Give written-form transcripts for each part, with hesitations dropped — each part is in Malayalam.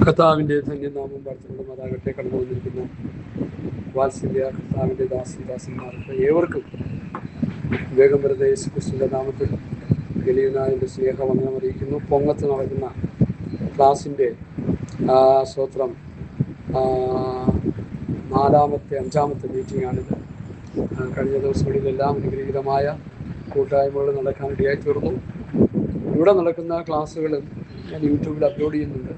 കർത്താവിൻ്റെ ധന്യനാമം വാഴ്ത്തപ്പെടുമാറാകട്ടെ. കടന്നു വന്നിരിക്കുന്ന വാത്സല്യ കർത്താവിൻ്റെ ദാസന്മാർക്ക് ഏവർക്കും വേഗം വെറുതെ യേശുക്രിസ്തുവിൻ്റെ നാമത്തിൽ ഗലീനായൻ്റെ സ്നേഹവന്ദനം അറിയിക്കുന്നു. പൊങ്ങത്ത് നടക്കുന്ന ക്ലാസിൻ്റെ സ്തോത്രം അഞ്ചാമത്തെ മീറ്റിംഗാണിത്. കഴിഞ്ഞ ദിവസങ്ങളിലെല്ലാം അനുഗ്രഹീതമായ കൂട്ടായ്മകൾ നടക്കാനിടയായി തീർന്നു. ഇവിടെ നടക്കുന്ന ക്ലാസ്സുകളും ഞാൻ യൂട്യൂബിൽ അപ്ലോഡ് ചെയ്യുന്നുണ്ട്.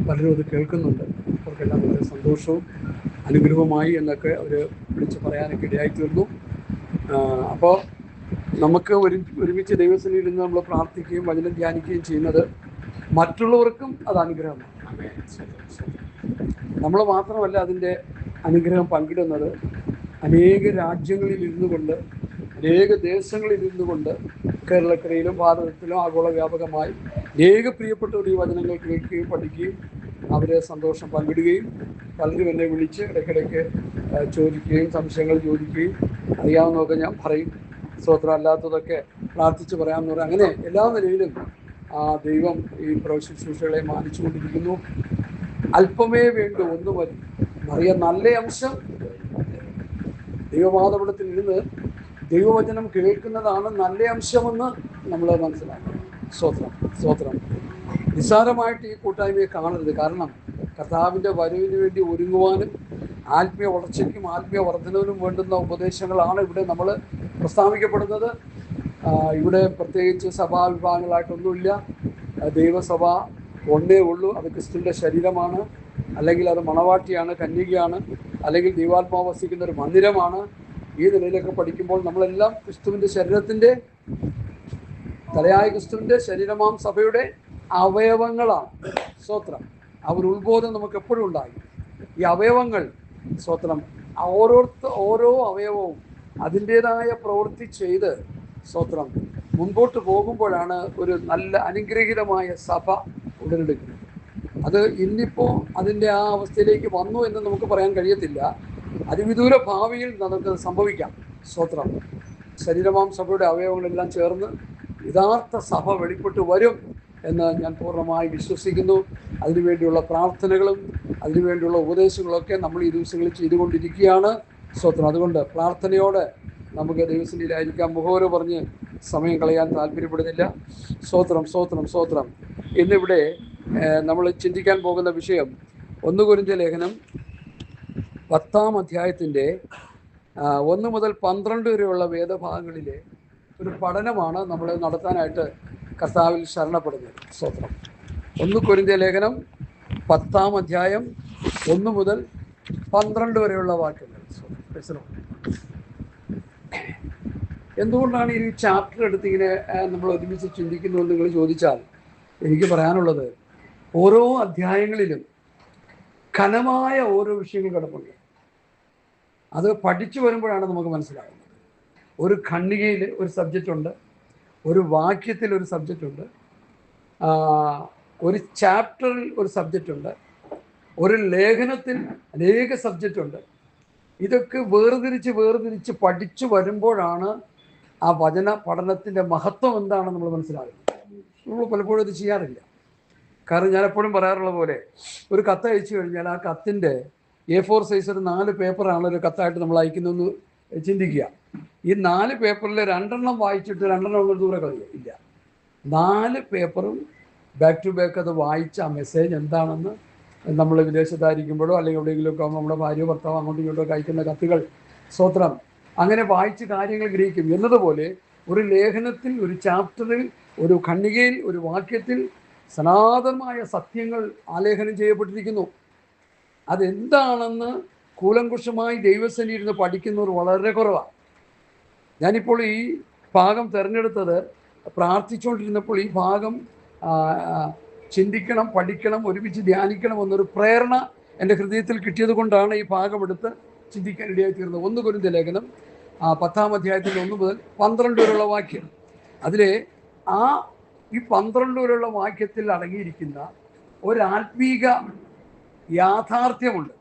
പലരും അത് കേൾക്കുന്നുണ്ട്. അവർക്കെല്ലാം വളരെ സന്തോഷവും അനുഗ്രഹവുമായി എന്നൊക്കെ അവർ വിളിച്ച് പറയാനൊക്കെ ഇടയായി തീർന്നു. അപ്പോൾ നമുക്ക് ഒരുമിച്ച് ദൈവസന്നിധിയിൽ നിന്ന് നമ്മൾ പ്രാർത്ഥിക്കുകയും വചനം ധ്യാനിക്കുകയും ചെയ്യുന്നത് മറ്റുള്ളവർക്കും അത് അനുഗ്രഹമാണ്. നമ്മൾ മാത്രമല്ല അതിൻ്റെ അനുഗ്രഹം പങ്കിടുന്നത്. അനേക രാജ്യങ്ങളിൽ ഇരുന്നു കൊണ്ട്, അനേക ദേശങ്ങളിൽ ഇരുന്നു കൊണ്ട്, കേരളക്കരയിലും ഭാരതത്തിലും ആഗോള വ്യാപകമായി അനേക പ്രിയപ്പെട്ടവർ ഈ വചനങ്ങൾ കേൾക്കുകയും പഠിക്കുകയും അവരെ സന്തോഷം പങ്കിടുകയും പലരും എന്നെ വിളിച്ച് ഇടയ്ക്കിടയ്ക്ക് ചോദിക്കുകയും സംശയങ്ങൾ ചോദിക്കുകയും അറിയാവുന്നതൊക്കെ ഞാൻ പറയും, സ്തോത്രം അല്ലാത്തതൊക്കെ പ്രാർത്ഥിച്ച് പറയാമെന്ന് പറയും. അങ്ങനെ എല്ലാ നിലയിലും ദൈവം ഈ ശുശ്രൂഷകളെ മാനിച്ചുകൊണ്ടിരിക്കുന്നു. അല്പമേ വേണ്ടു, ഒന്നു മതി. നിറയെ നല്ല അംശം ദൈവമാതപടത്തിൽ ഇരുന്ന് ദൈവവചനം കേൾക്കുന്നതാണ് നല്ല അംശമെന്ന് നമ്മൾ മനസ്സിലാക്കണം. സ്തോത്രം. നിസ്സാരമായിട്ട് ഈ കൂട്ടായ്മയെ കാണരുത്. കാരണം കർത്താവിൻ്റെ വരവിന് വേണ്ടി ഒരുങ്ങുവാനും ആത്മീയ വളർച്ചയ്ക്കും ആത്മീയ വർധനവിനും വേണ്ടുന്ന ഉപദേശങ്ങളാണ് ഇവിടെ നമ്മൾ പ്രസ്താവിക്കപ്പെടുന്നത്. ഇവിടെ പ്രത്യേകിച്ച് സഭാവിഭാഗങ്ങളായിട്ടൊന്നുമില്ല. ദൈവസഭ ഒന്നേ ഉള്ളൂ. അത് ക്രിസ്തുവിൻ്റെ ശരീരമാണ്, അല്ലെങ്കിൽ അത് മണവാട്ടിയാണ്, കന്യകയാണ്, അല്ലെങ്കിൽ ദൈവാത്മാവ് വസിക്കുന്ന ഒരു മന്ദിരമാണ്. ഈ നിലയിലൊക്കെ പഠിക്കുമ്പോൾ നമ്മളെല്ലാം ക്രിസ്തുവിൻ്റെ ശരീരത്തിൻ്റെ തലയായ ക്രിസ്തുവിൻ്റെ ശരീരമാം സഭയുടെ അവയവങ്ങളാണ്. സ്തോത്രം. ആ ഒരു ഉത്ബോധം നമുക്ക് എപ്പോഴും ഉണ്ടായി. ഈ അവയവങ്ങൾ സ്തോത്രം ഓരോ അവയവവും അതിൻ്റേതായ പ്രവൃത്തി ചെയ്ത് സ്തോത്രം മുൻപോട്ട് പോകുമ്പോഴാണ് ഒരു നല്ല അനുഗ്രഹീതമായ സഭ ഉടലെടുക്കുന്നത്. അത് ഇന്നിപ്പോൾ അതിൻ്റെ ആ അവസ്ഥയിലേക്ക് വന്നു എന്ന് നമുക്ക് പറയാൻ കഴിയത്തില്ല. അതിവിദൂര ഭാവിയിൽ നമുക്ക് സംഭവിക്കാം. സ്തോത്രം. ശരീരമാം സഭയുടെ അവയവങ്ങളെല്ലാം ചേർന്ന് യഥാർത്ഥ സഭ വെളിപ്പെട്ട് വരും എന്ന് ഞാൻ പൂർണ്ണമായി വിശ്വസിക്കുന്നു. അതിനുവേണ്ടിയുള്ള പ്രാർത്ഥനകളും അതിനുവേണ്ടിയുള്ള ഉപദേശങ്ങളൊക്കെ നമ്മൾ ഈ ദിവസങ്ങളിൽ ചെയ്തുകൊണ്ടിരിക്കുകയാണ്. സ്തോത്രം. അതുകൊണ്ട് പ്രാർത്ഥനയോടെ നമുക്ക് ദൈവസന്നിധിയിലായിരിക്കാം. മുഖവര പറഞ്ഞ് സമയം കളയാൻ താല്പര്യപ്പെടുന്നില്ല. സ്തോത്രം. ഇന്നിവിടെ നമ്മൾ ചിന്തിക്കാൻ പോകുന്ന വിഷയം 1 കൊരിന്ത്യർ ലേഖനം 10-ാം അധ്യായത്തിൻ്റെ 1 മുതൽ 12 വരെയുള്ള വേദഭാഗങ്ങളിലെ ഒരു പഠനമാണ് നമ്മൾ നടത്താനായിട്ട് കർത്താവിൽ ശരണപ്പെടുന്നത്. സ്തോത്രം. 1 കൊരിന്ത്യർ ലേഖനം 10-ാം അധ്യായം 1 മുതൽ 12 വരെയുള്ള വാക്യങ്ങൾ. എന്തുകൊണ്ടാണ് ഈ ചാപ്റ്റർ എടുത്ത് ഇങ്ങനെ നമ്മൾ ഒരുമിച്ച് ചിന്തിക്കുന്നു എന്ന് നിങ്ങൾ ചോദിച്ചാൽ എനിക്ക് പറയാനുള്ളത്, ഓരോ അധ്യായങ്ങളിലും ഘനമായ ഓരോ വിഷയങ്ങൾ കിടപ്പുണ്ട്. അത് പഠിച്ചു വരുമ്പോഴാണ് നമുക്ക് മനസ്സിലാകുന്നത്. ഒരു ഖണ്ഡികയിൽ ഒരു സബ്ജക്റ്റ് ഉണ്ട്, ഒരു വാക്യത്തിൽ ഒരു സബ്ജക്റ്റ് ഉണ്ട്, ഒരു ചാപ്റ്ററിൽ ഒരു സബ്ജക്റ്റ് ഉണ്ട്, ഒരു ലേഖനത്തിൽ അനേക സബ്ജക്റ്റ് ഉണ്ട്. ഇതൊക്കെ വേർതിരിച്ച് പഠിച്ചു വരുമ്പോഴാണ് ആ വചന പഠനത്തിൻ്റെ മഹത്വം എന്താണെന്ന് നമ്മൾ മനസ്സിലാകുന്നത്. നമ്മൾ പലപ്പോഴും ഇത് ചെയ്യാറില്ല. കാരണം ഞാൻ എപ്പോഴും പറയാറുള്ള പോലെ ഒരു കത്ത് അയച്ചു കഴിഞ്ഞാൽ ആ കത്തിൻ്റെ A4 സൈസ് ഒരു 4 പേപ്പറാണ് ഒരു കത്തായിട്ട് നമ്മൾ അയക്കുന്നതെന്ന് ചിന്തിക്കുക. ഈ 4 പേപ്പറിൽ 2 വായിച്ചിട്ട് 2 ദൂരെ കളയുക ഇല്ല. 4 പേപ്പറും ബാക്ക് ടു ബാക്ക് അത് വായിച്ച ആ മെസ്സേജ് എന്താണെന്ന് നമ്മൾ വിദേശത്തായിരിക്കുമ്പോഴോ അല്ലെങ്കിൽ എവിടെയെങ്കിലുമൊക്കെ നമ്മുടെ ഭാര്യ ഭർത്താവ് അങ്ങോട്ടും ഇങ്ങോട്ടും അയക്കുന്ന കത്തുകൾ സ്തോത്രം അങ്ങനെ വായിച്ച് കാര്യങ്ങൾ ഗ്രഹിക്കും. എന്നതുപോലെ ഒരു ലേഖനത്തിൽ, ഒരു ചാപ്റ്ററിൽ, ഒരു ഖണ്ഡികയിൽ, ഒരു വാക്യത്തിൽ സനാതനമായ സത്യങ്ങൾ ആലേഖനം ചെയ്യപ്പെട്ടിരിക്കുന്നു. അതെന്താണെന്ന് കൂലങ്കുഷമായി ദൈവസന്നിധിയിൽ ഇരുന്ന് പഠിക്കുന്നവർ വളരെ കുറവാണ്. ഞാനിപ്പോൾ ഈ ഭാഗം തിരഞ്ഞെടുത്തത് പ്രാർത്ഥിച്ചുകൊണ്ടിരുന്നപ്പോൾ ഈ ഭാഗം ചിന്തിക്കണം, പഠിക്കണം, ഒരുമിച്ച് ധ്യാനിക്കണം എന്നൊരു പ്രേരണ എൻ്റെ ഹൃദയത്തിൽ കിട്ടിയത് കൊണ്ടാണ് ഈ ഭാഗം എടുത്ത് ചിന്തിക്കാൻ ഇടയായി തീർന്നത്. 1 കൊരിന്ത്യർ ലേഖനം 10-ാം അധ്യായത്തിൻ്റെ 1 മുതൽ 12 വരെയുള്ള വാക്യം. അതിലെ ഈ 12 വരെയുള്ള വാക്യത്തിൽ അടങ്ങിയിരിക്കുന്ന ഒരാത്മീക യാഥാർത്ഥ്യമുണ്ട്.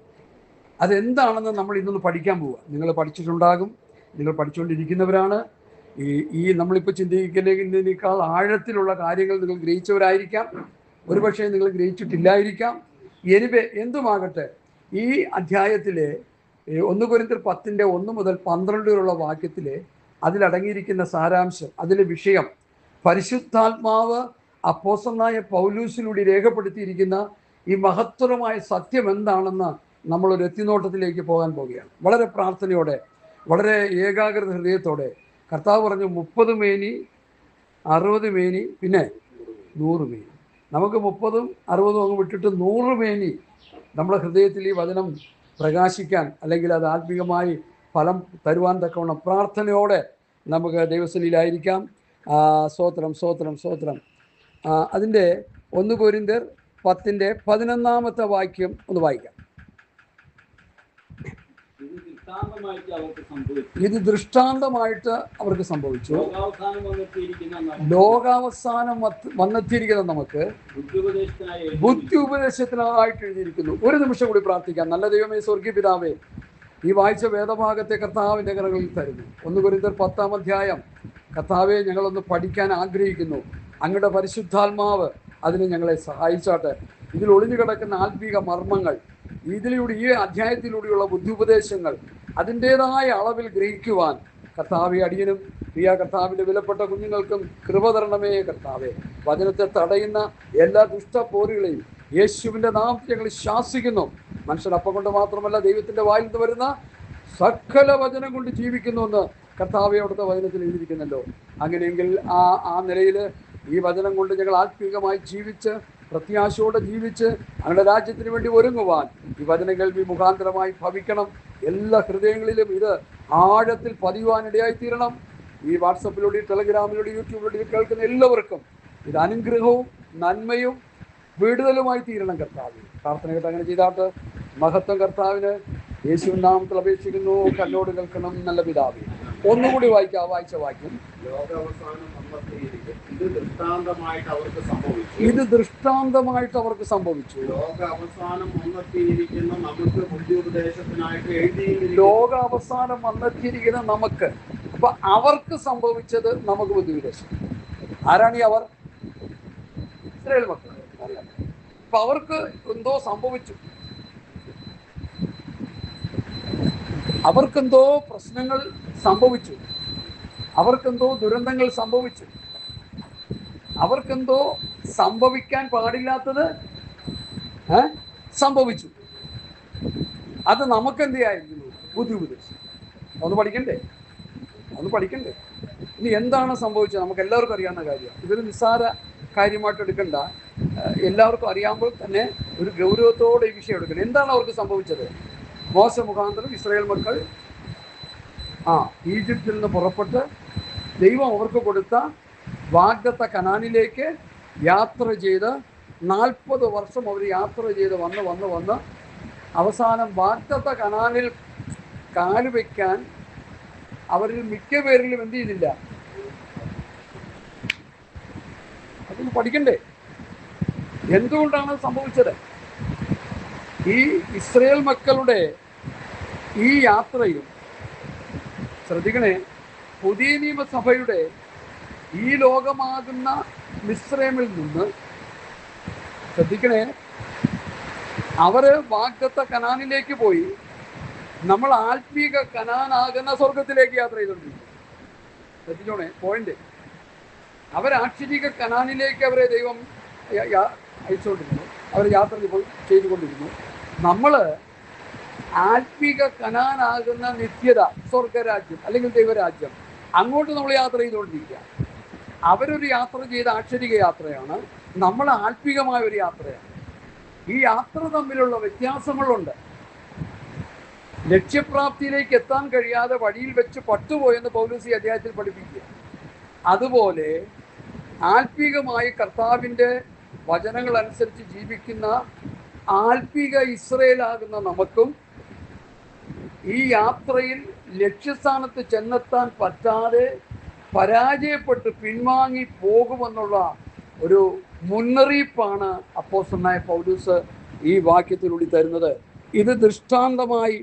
അതെന്താണെന്ന് നമ്മൾ ഇന്നൊന്ന് പഠിക്കാൻ പോവുക. നിങ്ങൾ പഠിച്ചിട്ടുണ്ടാകും, നിങ്ങൾ പഠിച്ചുകൊണ്ടിരിക്കുന്നവരാണ്. ഈ നമ്മളിപ്പോൾ ചിന്തിക്കുന്നതിനേക്കാൾ ആഴത്തിലുള്ള കാര്യങ്ങൾ നിങ്ങൾ ഗ്രഹിച്ചവരായിരിക്കാം. ഒരുപക്ഷെ നിങ്ങൾ ഗ്രഹിച്ചിട്ടില്ലായിരിക്കാം. എനിവേ എന്തുമാകട്ടെ, ഈ അധ്യായത്തിലെ 1 കൊരിന്ത്യർ 10:1 മുതൽ 12 വരെയുള്ള വാക്യത്തിലെ അതിലടങ്ങിയിരിക്കുന്ന സാരാംശം, അതിലെ വിഷയം, പരിശുദ്ധാത്മാവ് അപ്പോസ്തലനായ പൗലൂസിലൂടെ രേഖപ്പെടുത്തിയിരിക്കുന്ന ഈ മഹത്തരമായ സത്യം എന്താണെന്ന് നമ്മളൊരു എത്തിനോട്ടത്തിലേക്ക് പോകാൻ പോവുകയാണ്. വളരെ പ്രാർത്ഥനയോടെ, വളരെ ഏകാഗ്രത ഹൃദയത്തോടെ. കർത്താവ് പറഞ്ഞു 30 മേനി, 60 മേനി, പിന്നെ 100 മേനി. നമുക്ക് 30ഉം 60ഉം അങ്ങ് വിട്ടിട്ട് 100 മേനി നമ്മുടെ ഹൃദയത്തിൽ ഈ വചനം പ്രകാശിക്കാൻ, അല്ലെങ്കിൽ അത് ആത്മീകമായി ഫലം തരുവാൻ തക്കവണ്ണം പ്രാർത്ഥനയോടെ നമുക്ക് ദൈവസന്നിധിയിലായിരിക്കാം. സ്തോത്രം, സ്തോത്രം, സ്തോത്രം. അതിൻ്റെ 1 കൊരിന്ത്യർ 10:11 വാക്യം ഒന്ന് വായിക്കാം. ഇത് ദൃഷ്ടാന്തമായിട്ട് അവർക്ക് സംഭവിച്ചു. ലോകാവസാനം വന്നെത്തിയിരിക്കുന്ന നമുക്ക് ബുദ്ധി ഉപദേശത്തിനായിട്ട് എഴുതിയിരിക്കുന്നു. ഒരു നിമിഷം കൂടി പ്രാർത്ഥിക്കാം. നല്ല ദൈവമേ, സ്വർഗീയ പിതാവേ, ഈ വായിച്ച വേദഭാഗത്തെ കർത്താവിൻ്റെ കരങ്ങളിൽ തരുന്നു. 1 കൊരിന്ത്യർ 10-ാം അധ്യായം കർത്താവെ, ഞങ്ങളൊന്ന് പഠിക്കാൻ ആഗ്രഹിക്കുന്നു. അങ്ങയുടെ പരിശുദ്ധാത്മാവ് അതിന് ഞങ്ങളെ സഹായിച്ചാട്ടെ. ഇതിൽ ഒളിഞ്ഞു കിടക്കുന്ന ആത്മീക മർമ്മങ്ങൾ, ഇതിലൂടെ, ഈ അധ്യായത്തിലൂടെയുള്ള ബുദ്ധിയുപദേശങ്ങൾ അതിൻ്റേതായ അളവിൽ ഗ്രഹിക്കുവാൻ കർത്താവെ, അടിയനും പ്രിയ കർത്താവിൻ്റെ വിലപ്പെട്ട കുഞ്ഞുങ്ങൾക്കും കൃപ തരണമേ കർത്താവെ. വചനത്തെ തടയുന്ന എല്ലാ ദുഷ്ടപോരുകളെയും യേശുവിൻ്റെ നാമത്തിൽ ഞങ്ങൾ ശാസിക്കുന്നു. മനുഷ്യനപ്പം കൊണ്ട് മാത്രമല്ല, ദൈവത്തിൻ്റെ വായിൽ നിന്ന് വരുന്ന സകല വചനം കൊണ്ട് ജീവിക്കുന്നുവെന്ന് കർത്താവെ അവിടുത്തെ വചനത്തിൽ എഴുതിയിരിക്കുന്നല്ലോ. അങ്ങനെയെങ്കിൽ ആ നിലയിൽ ഈ വചനം കൊണ്ട് ഞങ്ങൾ ആത്മീകമായി ജീവിച്ച്, പ്രത്യാശയോടെ ജീവിച്ച് ഞങ്ങളുടെ രാജ്യത്തിന് വേണ്ടി ഒരുങ്ങുവാൻ ഈ വചനം കേൾവി മുഖാന്തരമായി ഭവിക്കണം. എല്ലാ ഹൃദയങ്ങളിലും ഇത് ആഴത്തിൽ പതിയുവാനിടയായിത്തീരണം. ഈ വാട്സപ്പിലൂടെ, ടെലഗ്രാമിലൂടെ, യൂട്യൂബിലൂടെ കേൾക്കുന്ന എല്ലാവർക്കും ഇത് അനുഗ്രഹവും നന്മയും വിടുതലുമായി തീരണം കർത്താവ്. പ്രാർത്ഥന കേട്ട് അങ്ങനെ ചെയ്താട്ട്. മഹത്വം കർത്താവിന്. യേശുവിൻ നാമത്തിൽ അപേക്ഷിക്കുന്നു. കണ്ണോട് കേൾക്കണം നല്ല പിതാവേ. ഒന്നുകൂടി വായിക്കാം. വായിച്ച വാക്യം, ഇത് ദൃഷ്ടാന്തമായിട്ട് അവർക്ക് സംഭവിച്ചു. ലോകാവസാനം വന്നെത്തിയിരിക്കുന്ന നമുക്ക്. അപ്പൊ അവർക്ക് സംഭവിച്ചത് നമുക്ക് ബുദ്ധിയുപദേശം. ആരാണ് ഈ അവർ? ഇസ്രായേൽ മക്കൾ. അപ്പൊ അവർക്ക് എന്തോ സംഭവിച്ചു, അവർക്കെന്തോ പ്രശ്നങ്ങൾ സംഭവിച്ചു, അവർക്കെന്തോ ദുരന്തങ്ങൾ സംഭവിച്ചു, അവർക്കെന്തോ സംഭവിക്കാൻ പാടില്ലാത്തത് സംഭവിച്ചു. അത് നമുക്കെന്ത് ആയിരുന്നു? ബുദ്ധി ഉപദേശം. ഒന്ന് പഠിക്കണ്ടേ? ഇനി എന്താണ് സംഭവിച്ചത്? നമുക്ക് എല്ലാവർക്കും അറിയാവുന്ന കാര്യമാണ്. ഇതൊരു നിസ്സാര കാര്യമായിട്ട് എടുക്കണ്ട. എല്ലാവർക്കും അറിയാമ്പോൾ തന്നെ ഒരു ഗൗരവത്തോടെ ഈ വിഷയം എടുക്കണം. എന്താണ് അവർക്ക് സംഭവിച്ചത്? മോശ മുഖാന്തരം ഇസ്രായേൽ മക്കൾ ഈജിപ്തിൽ നിന്ന് പുറപ്പെട്ട് ദൈവം അവർക്ക് കൊടുത്ത വാഗ്ദത്ത കനാനിലേക്ക് യാത്ര ചെയ്ത് 40 വർഷം അവർ യാത്ര ചെയ്ത് വന്ന് അവസാനം വാഗ്ദത്ത കനാനിൽ കാല് വയ്ക്കാൻ അവരിൽ മിക്ക പേരിലും എന്ത് ചെയ്തില്ല? അതൊന്ന് പഠിക്കണ്ടേ? എന്തുകൊണ്ടാണ് സംഭവിച്ചത്? ഈ ഇസ്രായേൽ മക്കളുടെ ഈ യാത്രയും, ശ്രദ്ധിക്കണേ, പുതിയ നിയമസഭയുടെ ഈ ലോകമാകുന്ന മിസ്രൈമിൽ നിന്ന്, ശ്രദ്ധിക്കണേ, അവര് വാഗ്ദത്ത കനാനിലേക്ക് പോയി. നമ്മൾ ആത്മീക കനാനാകുന്ന സ്വർഗത്തിലേക്ക് യാത്ര ചെയ്തുകൊണ്ടിരിക്കും. ശ്രദ്ധിച്ചോണേ പോയിന്റ്. അവരാക്ഷരിക കനാനിലേക്ക് അവരെ ദൈവം അയച്ചുകൊണ്ടിരുന്നു. അവർ യാത്ര ചെയ്തുകൊണ്ടിരുന്നു. നമ്മൾ ആത്മീക കനാനാകുന്ന നിത്യത, സ്വർഗരാജ്യം അല്ലെങ്കിൽ ദൈവരാജ്യം, അങ്ങോട്ട് നമ്മൾ യാത്ര ചെയ്തുകൊണ്ടിരിക്കുക. അവരൊരു യാത്ര ചെയ്ത ആക്ഷരിക യാത്രയാണ്, നമ്മൾ ആത്മീകമായ ഒരു യാത്രയാണ്. ഈ യാത്ര തമ്മിലുള്ള വ്യത്യാസങ്ങളുണ്ട്. ലക്ഷ്യപ്രാപ്തിയിലേക്ക് എത്താൻ കഴിയാതെ വഴിയിൽ വെച്ച് പട്ടുപോയെന്ന് പൗലോസ് ഈ അധ്യായത്തിൽ പഠിപ്പിക്കുക. അതുപോലെ ആത്മീകമായി കർത്താവിൻ്റെ വചനങ്ങൾ അനുസരിച്ച് ജീവിക്കുന്ന ആത്മീക ഇസ്രായേലാകുന്ന നമുക്കും ഈ യാത്രയിൽ ലക്ഷ്യസ്ഥാനത്ത് ചെന്നെത്താൻ പറ്റാതെ പരാജയപ്പെട്ട് പിൻവാങ്ങി പോകുമെന്നുള്ള ഒരു മുന്നറിയിപ്പാണ് അപ്പോസ്തലനായ പൗലോസ് ഈ വാക്യത്തിലൂടെ തരുന്നത്. ഇത് ദൃഷ്ടാന്തമായി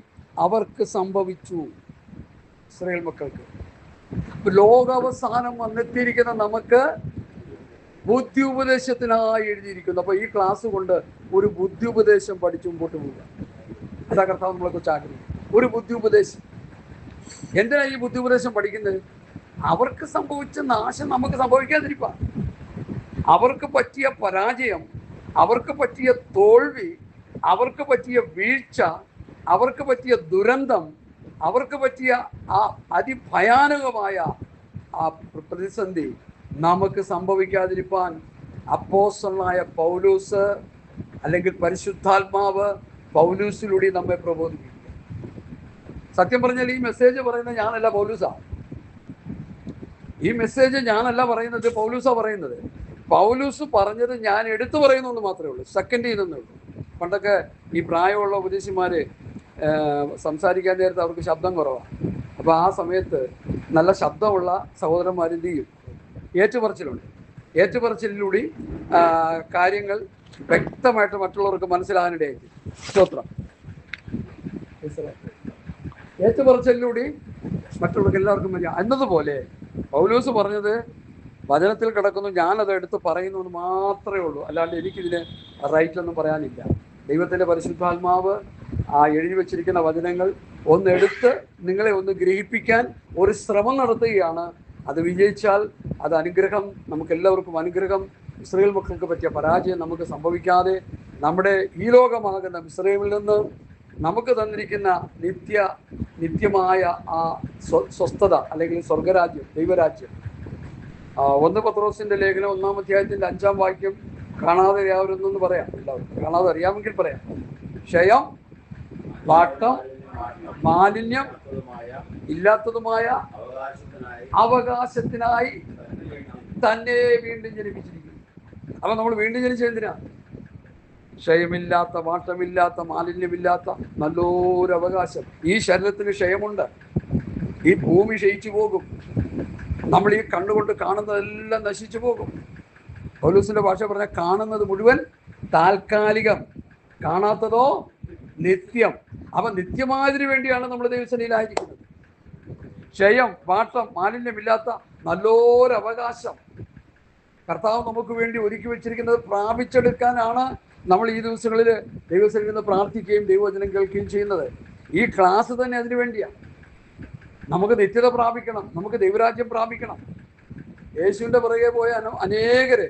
അവർക്ക് സംഭവിച്ചു, ഇസ്രായേൽ മക്കൾക്ക്. ലോകാവസാനം വന്നെത്തിയിരിക്കുന്ന നമുക്ക് ബുദ്ധി ഉപദേശത്തിനായി എഴുതിയിരിക്കുന്നു. അപ്പോൾ ഈ ക്ലാസ് കൊണ്ട് ഒരു ബുദ്ധി ഉപദേശം പഠിച്ചു മുമ്പോട്ട് പോവുക. അതാ കർത്താവ് നമ്മളെ കുറിച്ച് ആഗ്രഹിക്കും. ഒരു ബുദ്ധി ഉപദേശം. എന്തിനാ ഈ ബുദ്ധി ഉപദേശം പഠിക്കുന്നത്? അവർക്ക് സംഭവിച്ച നാശം നമുക്ക് സംഭവിക്കാതിരിക്കാം. അവർക്ക് പറ്റിയ പരാജയം, അവർക്ക് പറ്റിയ തോൽവി, അവർക്ക് പറ്റിയ വീഴ്ച, അവർക്ക് പറ്റിയ ദുരന്തം, അവർക്ക് പറ്റിയ ആ അതിഭയാനകമായ ആ പ്രതിസന്ധി നമുക്ക് സംഭവിക്കാതിരിക്കാൻ അപ്പോസ്തലനായ പൗലോസ് അല്ലെങ്കിൽ പരിശുദ്ധാത്മാവ് പൗലൂസിലൂടെ നമ്മെ പ്രബോധിപ്പിക്കുക. സത്യം പറഞ്ഞാൽ ഈ മെസ്സേജ് പറയുന്നത് ഞാനല്ല, പൗലൂസാ. ഈ മെസ്സേജ് ഞാനല്ല പറയുന്നത്, പൗലൂസാ പറയുന്നത്. പൗലൂസ് പറഞ്ഞത് ഞാൻ എടുത്തു പറയുന്നു എന്ന് മാത്രമേ ഉള്ളൂ, സെക്കൻഡ് ചെയ്യുന്നേ ഉള്ളൂ. പണ്ടൊക്കെ ഈ പ്രായമുള്ള ഉപദേശിമാർ സംസാരിക്കാൻ നേരത്ത് അവർക്ക് ശബ്ദം കുറവാണ്. അപ്പോൾ ആ സമയത്ത് നല്ല ശബ്ദമുള്ള സഹോദരന്മാരെന്ത് ചെയ്യും? ഏറ്റുപറച്ചിലുണ്ട്. ഏറ്റുപറച്ചിലൂടെ കാര്യങ്ങൾ വ്യക്തമായിട്ട് മറ്റുള്ളവർക്ക് മനസ്സിലാകാനിടയായിരിക്കും. സ്തോത്രം. ഏറ്റുപറച്ചിലൂടെ മറ്റുള്ളവർക്ക് എല്ലാവർക്കും മതി. എന്നതുപോലെ പൗലോസ് പറഞ്ഞത് വചനത്തിൽ കിടക്കുന്നു, ഞാനത് എടുത്ത് പറയുന്നു എന്ന് മാത്രമേ ഉള്ളൂ. അല്ലാണ്ട് എനിക്കിതിന് റൈറ്റൊന്നും പറയാനില്ല. ദൈവത്തിൻ്റെ പരിശുദ്ധാത്മാവ് എഴുതി വച്ചിരിക്കുന്ന വചനങ്ങൾ ഒന്നെടുത്ത് നിങ്ങളെ ഒന്ന് ഗ്രഹിപ്പിക്കാൻ ഒരു ശ്രമം നടത്തുകയാണ്. അത് വിജയിച്ചാൽ അത് അനുഗ്രഹം, നമുക്കെല്ലാവർക്കും അനുഗ്രഹം. ഇസ്രായേൽ മക്കൾക്ക് പറ്റിയ പരാജയം നമുക്ക് സംഭവിക്കാതെ നമ്മുടെ ഈ ലോകമാകുന്ന ഇസ്രായേലിൽ നിന്ന് നമുക്ക് തന്നിരിക്കുന്ന നിത്യമായ ആ സ്വസ്ഥത അല്ലെങ്കിൽ സ്വർഗരാജ്യം, ദൈവരാജ്യം. 1 പത്രോസിന്റെ ലേഖനം 1-ാം അധ്യായത്തിന്റെ 5-ാം വാക്യം കാണാതെ അറിയാവുന്നെന്ന് പറയാം. എല്ലാവർക്കും കാണാതെ അറിയാമെങ്കിൽ പറയാം. ക്ഷയം, വാട്ടം, മാലിന്യം ഇല്ലാത്തതുമായ അവകാശത്തിനായി തന്നെ വീണ്ടും ജനിപ്പിച്ചിരിക്കുന്നു. അപ്പൊ നമ്മൾ വീണ്ടും ജനിച്ച എന്തിനാ? ക്ഷയമില്ലാത്ത, വാട്ടമില്ലാത്ത, മാലിന്യമില്ലാത്ത നല്ലൊരു അവകാശം. ഈ ശരീരത്തിന് ക്ഷയമുണ്ട്. ഈ ഭൂമി ക്ഷയിച്ചു പോകും. നമ്മൾ ഈ കണ്ണുകൊണ്ട് കാണുന്നതെല്ലാം നശിച്ചു പോകും. പൗലോസിന്റെ ഭാഷ പറഞ്ഞാൽ കാണുന്നത് മുഴുവൻ താൽക്കാലികം, കാണാത്തതോ നിത്യം. അപ്പൊ നിത്യമായതിനു വേണ്ടിയാണ് നമ്മൾ ദൈവസന്നിധിയിലായിരിക്കുന്നത്. ക്ഷയം, വാട്ടം, മാലിന്യമില്ലാത്ത നല്ലൊരു അവകാശം കർത്താവ് നമുക്ക് വേണ്ടി ഒരുക്കി വെച്ചിരിക്കുന്നത് പ്രാപിച്ചെടുക്കാനാണ് നമ്മൾ ഈ ദിവസങ്ങളിൽ ദൈവസന്നിധിയിൽ നിന്ന് പ്രാർത്ഥിക്കുകയും ദൈവവചനം കേൾക്കുകയും ചെയ്യുന്നത്. ഈ ക്ലാസ് തന്നെ അതിനു വേണ്ടിയാണ്. നമുക്ക് നിത്യത പ്രാപിക്കണം, നമുക്ക് ദൈവരാജ്യം പ്രാപിക്കണം. യേശുവിൻ്റെ പുറകെ പോയ അനേകര്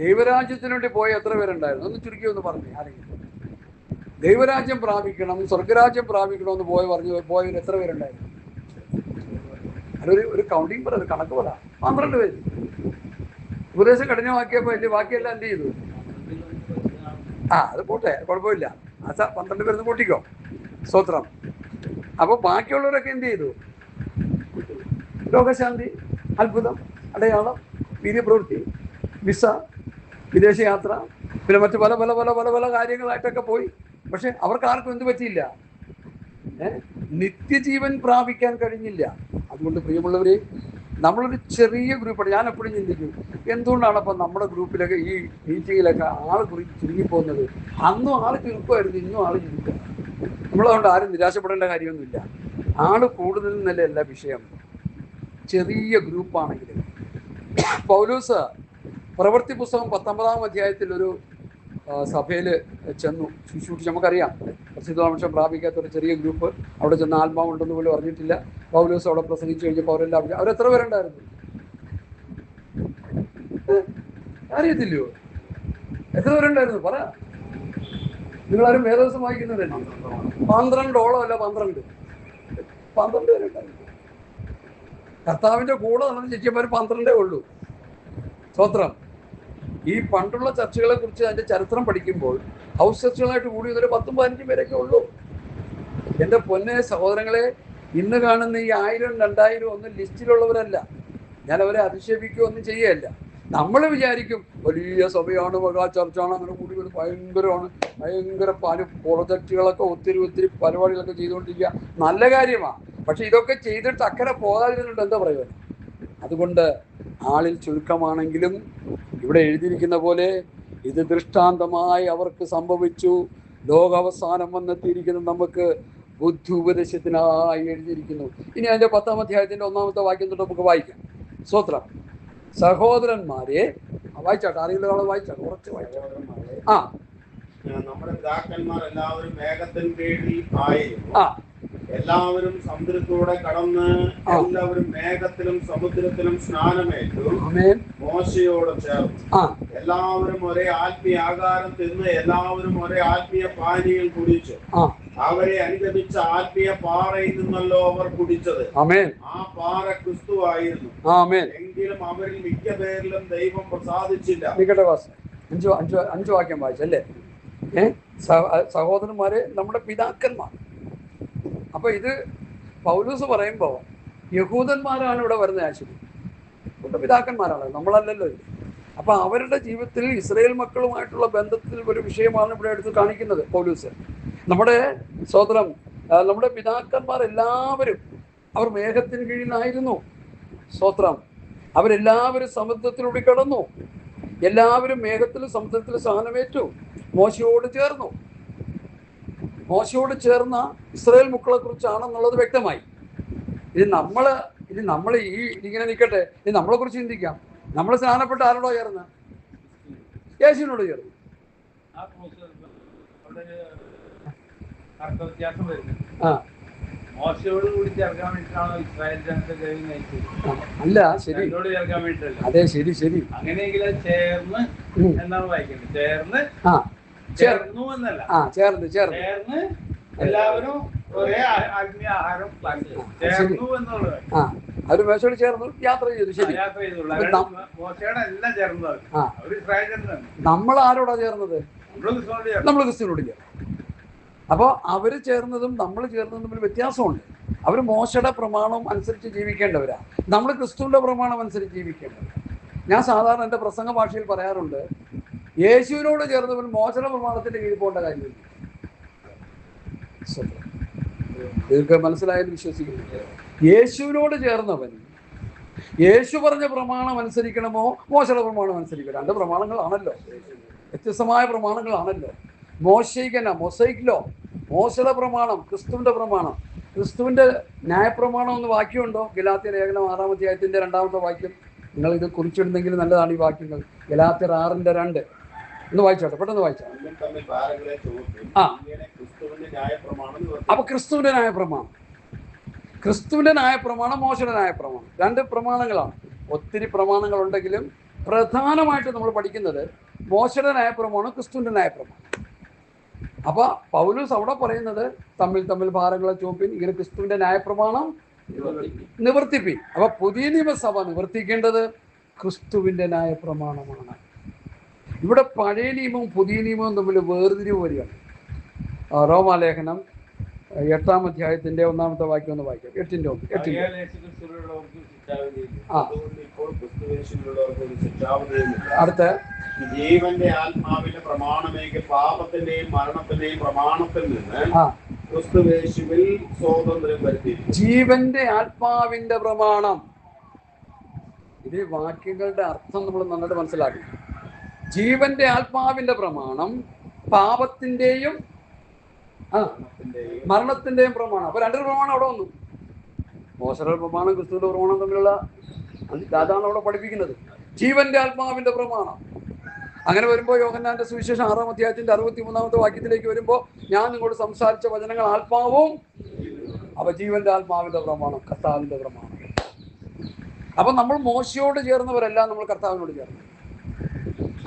ദൈവരാജ്യത്തിന് വേണ്ടി പോയ എത്ര പേരുണ്ടായിരുന്നു? ഒന്ന് ചുരുക്കി ഒന്ന് പറഞ്ഞു. ആരെങ്കിലും ദൈവരാജ്യം പ്രാപിക്കണം, സ്വർഗരാജ്യം പ്രാപിക്കണമെന്ന് പോയവർ എത്ര പേരുണ്ടായിരുന്നു? അതൊരു കൗണ്ടിങ് പറ, ഒരു കണക്ക് പറ. 12 പേര്. ഉപദേശം കഠിനമാക്കിയപ്പോൾ എൻ്റെ ബാക്കിയെല്ലാം എന്ത് ചെയ്തു? അത് പോട്ടെ, കുഴപ്പമില്ല. 12 പേര് കൂട്ടിക്കോ. സ്തോത്രം. അപ്പോൾ ബാക്കിയുള്ളവരൊക്കെ എന്ത് ചെയ്തു? രോഗശാന്തി, അത്ഭുതം, അടയാളം, വീര്യപ്രവൃത്തി, വിസ, വിദേശയാത്ര, പിന്നെ മറ്റു പല പല പല പല പല കാര്യങ്ങളായിട്ടൊക്കെ പോയി. പക്ഷെ അവർക്ക് ആർക്കും എന്ത് പറ്റിയില്ല? നിത്യജീവൻ പ്രാപിക്കാൻ കഴിഞ്ഞില്ല. അതുകൊണ്ട് പ്രിയമുള്ളവരെ, നമ്മളൊരു ചെറിയ ഗ്രൂപ്പാണ്. ഞാൻ എപ്പോഴും ചിന്തിക്കും, എന്തുകൊണ്ടാണ് അപ്പം നമ്മുടെ ഗ്രൂപ്പിലൊക്കെ ഈ മീറ്റിങ്ങിലൊക്കെ ചുരുങ്ങിപ്പോകുന്നത്? അന്നും ആൾ ചുരുക്കമായിരുന്നു, ഇന്നും ആൾ ചുരുക്കം. നമ്മളതുകൊണ്ട് ആരും നിരാശപ്പെടേണ്ട കാര്യമൊന്നുമില്ല. ആൾ കൂടുതൽ നിന്നല്ല വിഷയം. ചെറിയ ഗ്രൂപ്പാണെങ്കിലും. പൗലോസ് പ്രവൃത്തി പുസ്തകം 19-ാം അധ്യായത്തിൽ ഒരു സഭയിൽ ചെന്നു ശുശ്രൂഷിച്ച്. നമുക്കറിയാം, പ്രസിദ്ധവംശം പ്രാപിക്കാത്തൊരു ചെറിയ ഗ്രൂപ്പ്. അവിടെ ചെന്ന് ആത്മാവുണ്ടെന്ന് പോലും അറിഞ്ഞിട്ടില്ല. പൗലോസ് അവിടെ പ്രസംഗിച്ചു കഴിഞ്ഞപ്പോൾ അവരെത്ര പേരുണ്ടായിരുന്നു? അറിയത്തില്ലയോ? എത്ര പേരുണ്ടായിരുന്നു? പറ. നിങ്ങളാരും വേദവസം വായിക്കുന്നവരല്ലേ? 12 അല്ല, 12 പേരുണ്ടായിരുന്നു. കർത്താവിൻ്റെ കൂടെ നടന്ന ശിഷ്യന്മാർ 12 ഉള്ളൂ. സ്തോത്രം. ഈ പണ്ടുള്ള ചർച്ചകളെ കുറിച്ച് അതിൻ്റെ ചരിത്രം പഠിക്കുമ്പോൾ ഹൗസ് ചർച്ചകളായിട്ട് കൂടി ഇതൊരു 10-15 പേരൊക്കെ ഉള്ളൂ. എൻ്റെ പൊന്നെ സഹോദരങ്ങളെ, ഇന്ന് കാണുന്ന ഈ 1000, 2000 ഒന്നും ലിസ്റ്റിലുള്ളവരല്ല. ഞാൻ അവരെ അധിക്ഷേപിക്കുകയോ ഒന്നും ചെയ്യുകയല്ല. നമ്മൾ വിചാരിക്കും വലിയ സഭയാണ്, മഹാ ചർച്ചാണ്, അങ്ങനെ കൂടി ഒരു ഭയങ്കര പല പ്രോജക്റ്റുകളൊക്കെ ഒത്തിരി പരിപാടികളൊക്കെ ചെയ്തുകൊണ്ടിരിക്കുക. നല്ല കാര്യമാണ്. പക്ഷെ ഇതൊക്കെ ചെയ്തിട്ട് അക്കരെ പോകാതിരുന്നിട്ട് എന്താ പ്രയോജനം? അതുകൊണ്ട് ആളിൽ ചുരുക്കമാണെങ്കിലും ഇവിടെ എഴുതിയിരിക്കുന്ന പോലെ ഇത് ദൃഷ്ടാന്തമായി അവർക്ക് സംഭവിച്ചു. ലോകാവസാനം വന്നെത്തിയിരിക്കുന്ന നമുക്ക് ബുദ്ധി ഉപദേശത്തിനായി എഴുതിയിരിക്കുന്നു. ഇനി അതിൻ്റെ 10-ാം അധ്യായത്തിൻ്റെ 1-ാമത്തെ വാക്യം തൊട്ട് നമുക്ക് വായിക്കാം. സ്തോത്രം. സഹോദരന്മാരെ വായിച്ചാട്ടെ, അറിയില്ല വായിച്ചാട്ടെ, കുറച്ച് വായിച്ചാട്ടെ. ആ, നമ്മുടെ പിതാക്കന്മാർ എല്ലാവരും മേഘത്തിൻ കീഴിൽ ആയിരുന്നു. എല്ലാവരും സമുദ്രത്തിലൂടെ കടന്ന് എല്ലാവരും മേഘത്തിലും സമുദ്രത്തിലും സ്നാനമേറ്റു മോശയോട് ചേർന്നു. എല്ലാവരും ഒരേ ആത്മീയ ആകാരം തിന്ന് എല്ലാവരും ഒരേ ആത്മീയ പാനീയം കുടിച്ചു. അവരെ അനുഗമിച്ച ആത്മീയ പാറയിൽ നിന്നല്ലോ അവർ കുടിച്ചത്. ആ പാറ ക്രിസ്തുവായിരുന്നു. എങ്കിലും അവരിൽ മിക്ക പേരിലും ദൈവം പ്രസാദിച്ചില്ല. 5 വാക്യം വായിച്ചല്ലേ? സഹോദരന്മാരെ, നമ്മുടെ പിതാക്കന്മാർ. അപ്പൊ ഇത് പൗലോസ് പറയുമ്പോ യഹൂദന്മാരാണ് ഇവിടെ വരുന്നത്. ആക്ച്വലി ഇവിടെ പിതാക്കന്മാരാണ്, നമ്മളല്ലല്ലോ ഇത്. അപ്പൊ അവരുടെ ജീവിതത്തിൽ ഇസ്രായേൽ മക്കളുമായിട്ടുള്ള ബന്ധത്തിൽ ഒരു വിഷയമാണ് ഇവിടെ എടുത്ത് കാണിക്കുന്നത് പൗലോസ്. നമ്മുടെ സഹോദരം, നമ്മുടെ പിതാക്കന്മാർ എല്ലാവരും അവർ മേഘത്തിന് കീഴിലായിരുന്നു. സ്തോത്രം. അവരെല്ലാവരും സമുദ്രത്തിലൂടെ കടന്നു. എല്ലാവരും മേഘത്തിലും സമുദ്രത്തിലും സ്നാനമേറ്റു. മോശയോട് ചേർന്നു. മോശയോട് ചേർന്ന ഇസ്രായേൽ മക്കളെ കുറിച്ചാണെന്നുള്ളത് വ്യക്തമായി. ഇത് നമ്മൾ ഇങ്ങനെ നിൽക്കട്ടെ, ഇത് നമ്മളെ കുറിച്ച് ചിന്തിക്കാം. നമ്മൾ സ്നാനപ്പെട്ട് ആരോടോ ചേർന്ന്? യേശുവിനോട് ചേർന്നു. അല്ല, ശരി, അതെ, ശരി ശരി. അങ്ങനെയെങ്കിൽ ചേർന്ന് എന്നാണ് വായിക്കുന്നത്. ചേർന്ന് എല്ലാവരും ഒരേ ആത്മീയ ആഹാരം ചേർന്നു എന്നുള്ളത്. അവര് മേശയോട് ചേർന്നു യാത്ര ചെയ്തു. ശരി, നമ്മൾ ആരോടാ ചേർന്നത്? നമ്മൾ ക്രിസ്തുവിനോട് ചേർന്നു. അപ്പോൾ അവര് ചേർന്നതും നമ്മൾ ചേർന്നതും തമ്മിൽ വ്യത്യാസമുണ്ട്. അവർ മോശയുടെ പ്രമാണം അനുസരിച്ച് ജീവിക്കേണ്ടവരാ, നമ്മൾ ക്രിസ്തുവിന്റെ പ്രമാണം അനുസരിച്ച് ജീവിക്കേണ്ടവരാ. ഞാൻ സാധാരണ എൻ്റെ പ്രസംഗ ഭാഷയിൽ പറയാറുണ്ട്, യേശുവിനോട് ചേർന്നവൻ മോശയുടെ പ്രമാണത്തിന്റെ കീഴിൽ പോകേണ്ട കാര്യമില്ല. നിങ്ങൾക്ക് മനസ്സിലായെന്ന് വിശ്വസിക്കുന്നു. യേശുവിനോട് ചേർന്നവൻ യേശു പറഞ്ഞ പ്രമാണം അനുസരിക്കണമോ മോശയുടെ പ്രമാണം അനുസരിക്കണം? 2 പ്രമാണങ്ങളാണല്ലോ, വ്യത്യസ്തമായ പ്രമാണങ്ങളാണല്ലോ. മൊസൈക്കിലോ മോശയുടെ പ്രമാണം, ക്രിസ്തുവിന്റെ പ്രമാണം. ക്രിസ്തുവിന്റെ ന്യായപ്രമാണം എന്ന് വാക്യമുണ്ടോ? ഗലാത്യർ ലേഖനം 6-ാം അധ്യായത്തിന്റെ 2-ാമത്തെ വാക്യം. നിങ്ങൾ ഇത് കുറിച്ചിടുന്നെങ്കിൽ നല്ലതാണ് ഈ വാക്യങ്ങൾ. ഗലാത്യർ 6:2 ഒന്ന് വായിച്ചോട്ടെ, പെട്ടെന്ന് വായിച്ചോ. അപ്പൊ ക്രിസ്തുവിന്റെ ന്യായപ്രമാണം, മോശയുടെ ന്യായപ്രമാണം, 2 പ്രമാണങ്ങളാണ്. ഒത്തിരി പ്രമാണങ്ങൾ ഉണ്ടെങ്കിലും പ്രധാനമായിട്ട് നമ്മൾ പഠിക്കുന്നത് മോശയുടെ ന്യായപ്രമാണം, ക്രിസ്തുവിന്റെ ന്യായപ്രമാണം. അപ്പൊ പൗലോസ് അവിടെ പറയുന്നത് തമ്മിൽ ഭാരങ്ങളെ ചുമപ്പിൻ, ഇങ്ങനെ ക്രിസ്തുവിന്റെ ന്യായപ്രമാണം നിവർത്തിപ്പിൻ. അപ്പൊ പുതിയ നിയമസഭ നിവർത്തിക്കേണ്ടത് ക്രിസ്തുവിന്റെ ന്യായപ്രമാണമാണ്. ഇവിടെ പഴയ നിയമവും പുതിയ നിയമവും തമ്മിൽ വേർതിരിവ് വരികയാണ്. റോമാലേഖനം 8-ാം അധ്യായത്തിന്റെ 1-ാമത്തെ വാക്യം ഒന്ന് വായിക്കാം. 8:1. അടുത്ത ജീവന്റെ ആത്മാവിന്റെ പ്രമാണമേക്ക് പാപത്തിന്റെയും മരണത്തിന്റെയും പ്രമാണത്തിൽ നിന്ന് ക്രിസ്തുയേശുവിൽ സ്വാതന്ത്ര്യം വരുത്തി. ജീവന്റെ ആത്മാവിന്റെ പ്രമാണം. ഇത് വാക്യങ്ങളുടെ അർത്ഥം നമ്മൾ നന്നായിട്ട് മനസ്സിലാക്കി. ജീവന്റെ ആത്മാവിന്റെ പ്രമാണം, പാപത്തിന്റെയും മരണത്തിന്റെയും പ്രമാണം. അപ്പൊ 2 പ്രമാണം അവിടെ വന്നു. മോശയുടെ പ്രമാണം ക്രിസ്തുവിന്റെ പ്രമാണം തമ്മിലുള്ള അതാണ് അവിടെ പഠിപ്പിക്കുന്നത്. ജീവന്റെ ആത്മാവിന്റെ പ്രമാണം. അങ്ങനെ വരുമ്പോൾ യോഹന്നാന്റെ സുവിശേഷം 6-ാം അധ്യായത്തിന്റെ 63-ാമത്തെ വാക്യത്തിലേക്ക് വരുമ്പോൾ, ഞാൻ നിങ്ങളോട് സംസാരിച്ച വചനങ്ങൾ ആത്മാവും. അപ്പൊ ജീവന്റെ ആത്മാവിന്റെ പ്രമാണം, കർത്താവിന്റെ പ്രമാണം. അപ്പൊ നമ്മൾ മോശയോട് ചേർന്നവരെല്ലാം നമ്മൾ കർത്താവിനോട് ചേർന്നു.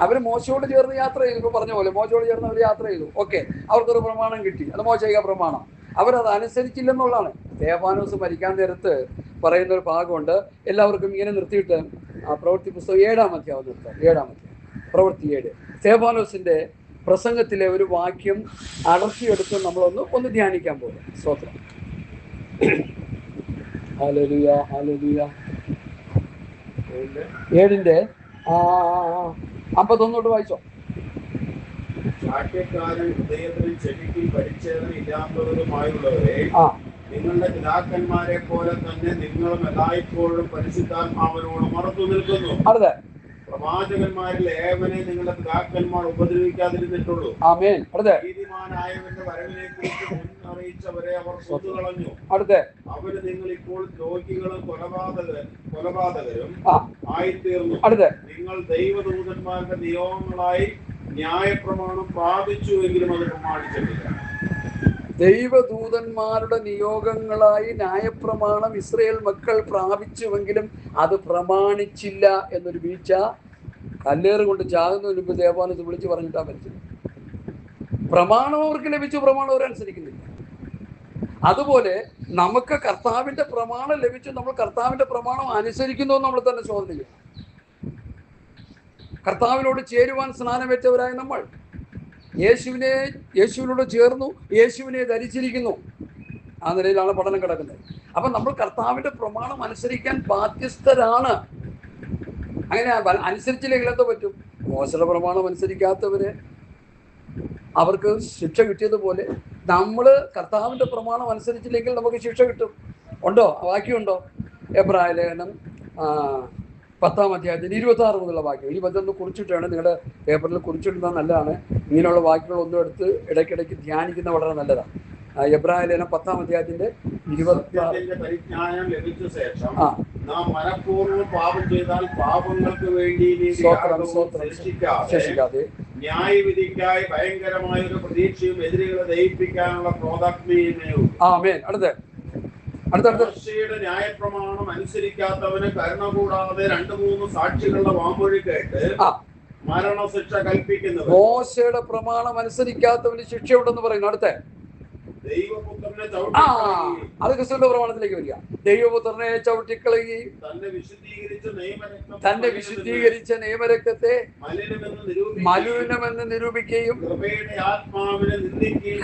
അവർ മോശയോട് ചേർന്ന് യാത്ര ചെയ്തു. ഇപ്പൊ പറഞ്ഞ പോലെ മോശയോട് ചേർന്ന് അവർ യാത്ര ചെയ്തു. ഓക്കെ, അവർക്കൊരു പ്രമാണം കിട്ടി, അത് മോശിക പ്രമാണം. അവരത് അനുസരിച്ചില്ലെന്നുള്ളതാണ്. സ്തെഫാനോസ് മരിക്കാൻ നേരത്ത് പറയുന്ന ഒരു ഭാഗമുണ്ട്. എല്ലാവർക്കും ഇങ്ങനെ നിർത്തിയിട്ട് പ്രവൃത്തി പുസ്തകം 7-ാം അധ്യായം നിർത്താം. 7-ാം അധ്യായം പ്രവൃത്തി 7. സ്തെഫാനോസിന്റെ പ്രസംഗത്തിലെ ഒരു വാക്യം അടർത്തിയെടുത്ത് നമ്മളൊന്ന് ധ്യാനിക്കാൻ പോകും. സ്തോത്രം. Hallelujah, hallelujah. 7-ന്റെ 51 വായിച്ചോ. സാക്ഷ്യക്കാരൻ ഹൃദയത്തിൽ ചെവിക്ക് പരിച്ഛേദന ഇല്ലാത്തവരുമായുള്ളവരെ, നിങ്ങളുടെ പിതാക്കന്മാരെ പോലെ തന്നെ നിങ്ങളും എല്ലായ്പ്പോഴും പരിശുദ്ധാത്മാവിനോട് മറന്നു നിൽക്കുന്നു. പ്രവാചകന്മാരിൽ ഏവനെ നിങ്ങളുടെ പിതാക്കന്മാർ ഉപദ്രവിക്കാതിരുന്നിട്ടുള്ളൂ. ആമേൻ. നീതിമാനായവന്റെ വരവിനെ കുറിച്ച് മുന്നറിയിച്ച വിളിച്ചവരെ അവർ കൊന്നുകളഞ്ഞു. അടുത്ത അവര് നിങ്ങൾ ഇപ്പോൾ ദ്രോഹികളും കൊലപാതകരും ആയിത്തീർന്നു. അടുത്ത നിങ്ങൾ ദൈവദൂതന്മാരുടെ നിയോഗങ്ങളായി ന്യായപ്രമാണം പ്രാപിച്ചുവെങ്കിലും അത് പ്രമാണിച്ചിട്ടില്ല. ദൈവദൂതന്മാരുടെ നിയോഗങ്ങളായി ന്യായപ്രമാണം ഇസ്രയേൽ മക്കൾ പ്രാപിച്ചുവെങ്കിലും അത് പ്രമാണിച്ചില്ല എന്നൊരു വീഴ്ച കല്ലേറ് കൊണ്ട് ചാകുന്നതിന് മുമ്പ് ദേവാലയത്തിൽ വിളിച്ചു പറഞ്ഞിട്ടാ മരിച്ചത്. പ്രമാണം അവർക്ക് ലഭിച്ചു, പ്രമാണം അവരനുസരിക്കുന്നില്ല. അതുപോലെ നമുക്ക് കർത്താവിന്റെ പ്രമാണം ലഭിച്ചു, നമ്മൾ കർത്താവിന്റെ പ്രമാണം അനുസരിക്കുന്നു നമ്മൾ തന്നെ ചോദന ചെയ്യണം. കർത്താവിനോട് ചേരുവാൻ സ്നാനമേറ്റവരായ നമ്മൾ യേശുവിനോട് ചേർന്നു, യേശുവിനെ ധരിച്ചിരിക്കുന്നു. ആ നിലയിലാണ് പഠനം കിടക്കുന്നത്. അപ്പം നമ്മൾ കർത്താവിന്റെ പ്രമാണം അനുസരിക്കാൻ ബാധ്യസ്ഥരാണ്. അങ്ങനെ അനുസരിച്ചില്ലെങ്കിൽ എന്താ പറ്റും? മോശയുടെ പ്രമാണം അനുസരിക്കാത്തവര് അവർക്ക് ശിക്ഷ കിട്ടിയതുപോലെ നമ്മൾ കർത്താവിന്റെ പ്രമാണം അനുസരിച്ചില്ലെങ്കിൽ നമുക്ക് ശിക്ഷ കിട്ടും. ഉണ്ടോ? വാക്യമുണ്ടോ? എബ്രായ ലേഖനം 10-ാം അധ്യായത്തിന് 26 മുതലുള്ള വാക്യം. ഈ പദ്യം കുറിച്ചിട്ടാണ്, നിങ്ങളുടെ പേപ്പറിൽ കുറിച്ചിടുന്നത് നല്ലതാണ്. ഇങ്ങനെയുള്ള വാക്യങ്ങളൊന്നും എടുത്ത് ഇടയ്ക്കിടയ്ക്ക് ധ്യാനിക്കുന്ന വളരെ നല്ലതാണ്. എബ്രായ ലേഖനം 10-ാം അധ്യായത്തിന്റെ 26. പരിജ്ഞാനം ലഭിച്ച ശേഷം നാം മനഃപൂർവ്വം പാപം ചെയ്താൽ പാപങ്ങൾക്ക് വേണ്ടി ശേഷിക്കാതെ ന്യായവിധിക്കായി ഭയങ്കരമായ ഒരു പ്രതീക്ഷയും എതിരുകളെ ദഹിപ്പിക്കാനുള്ള ക്രോധാഗ്നിയും. ആമേൻ. അടുത്ത മോശയുടെ ന്യായപ്രമാണം അനുസരിക്കാത്തവന് കരുണ കൂടാതെ 2-3 സാക്ഷികളുടെ വാമൊഴി കേട്ട് മരണശിക്ഷ കൽപ്പിക്കുന്നത്. മോശയുടെ പ്രമാണം അനുസരിക്കാത്തവന് ശിക്ഷയുണ്ടെന്ന് പറയുന്നു. അടുത്ത അത് ക്രിസ്തുവിന്റെ പ്രമാണത്തിലേക്ക് വരിക. ദൈവപുത്രനെ ചവിട്ടിക്കളകി തന്നെ വിശുദ്ധീകരിച്ച നിയമരക്തത്തെ മലിനമെന്ന് നിരൂപിക്കുകയും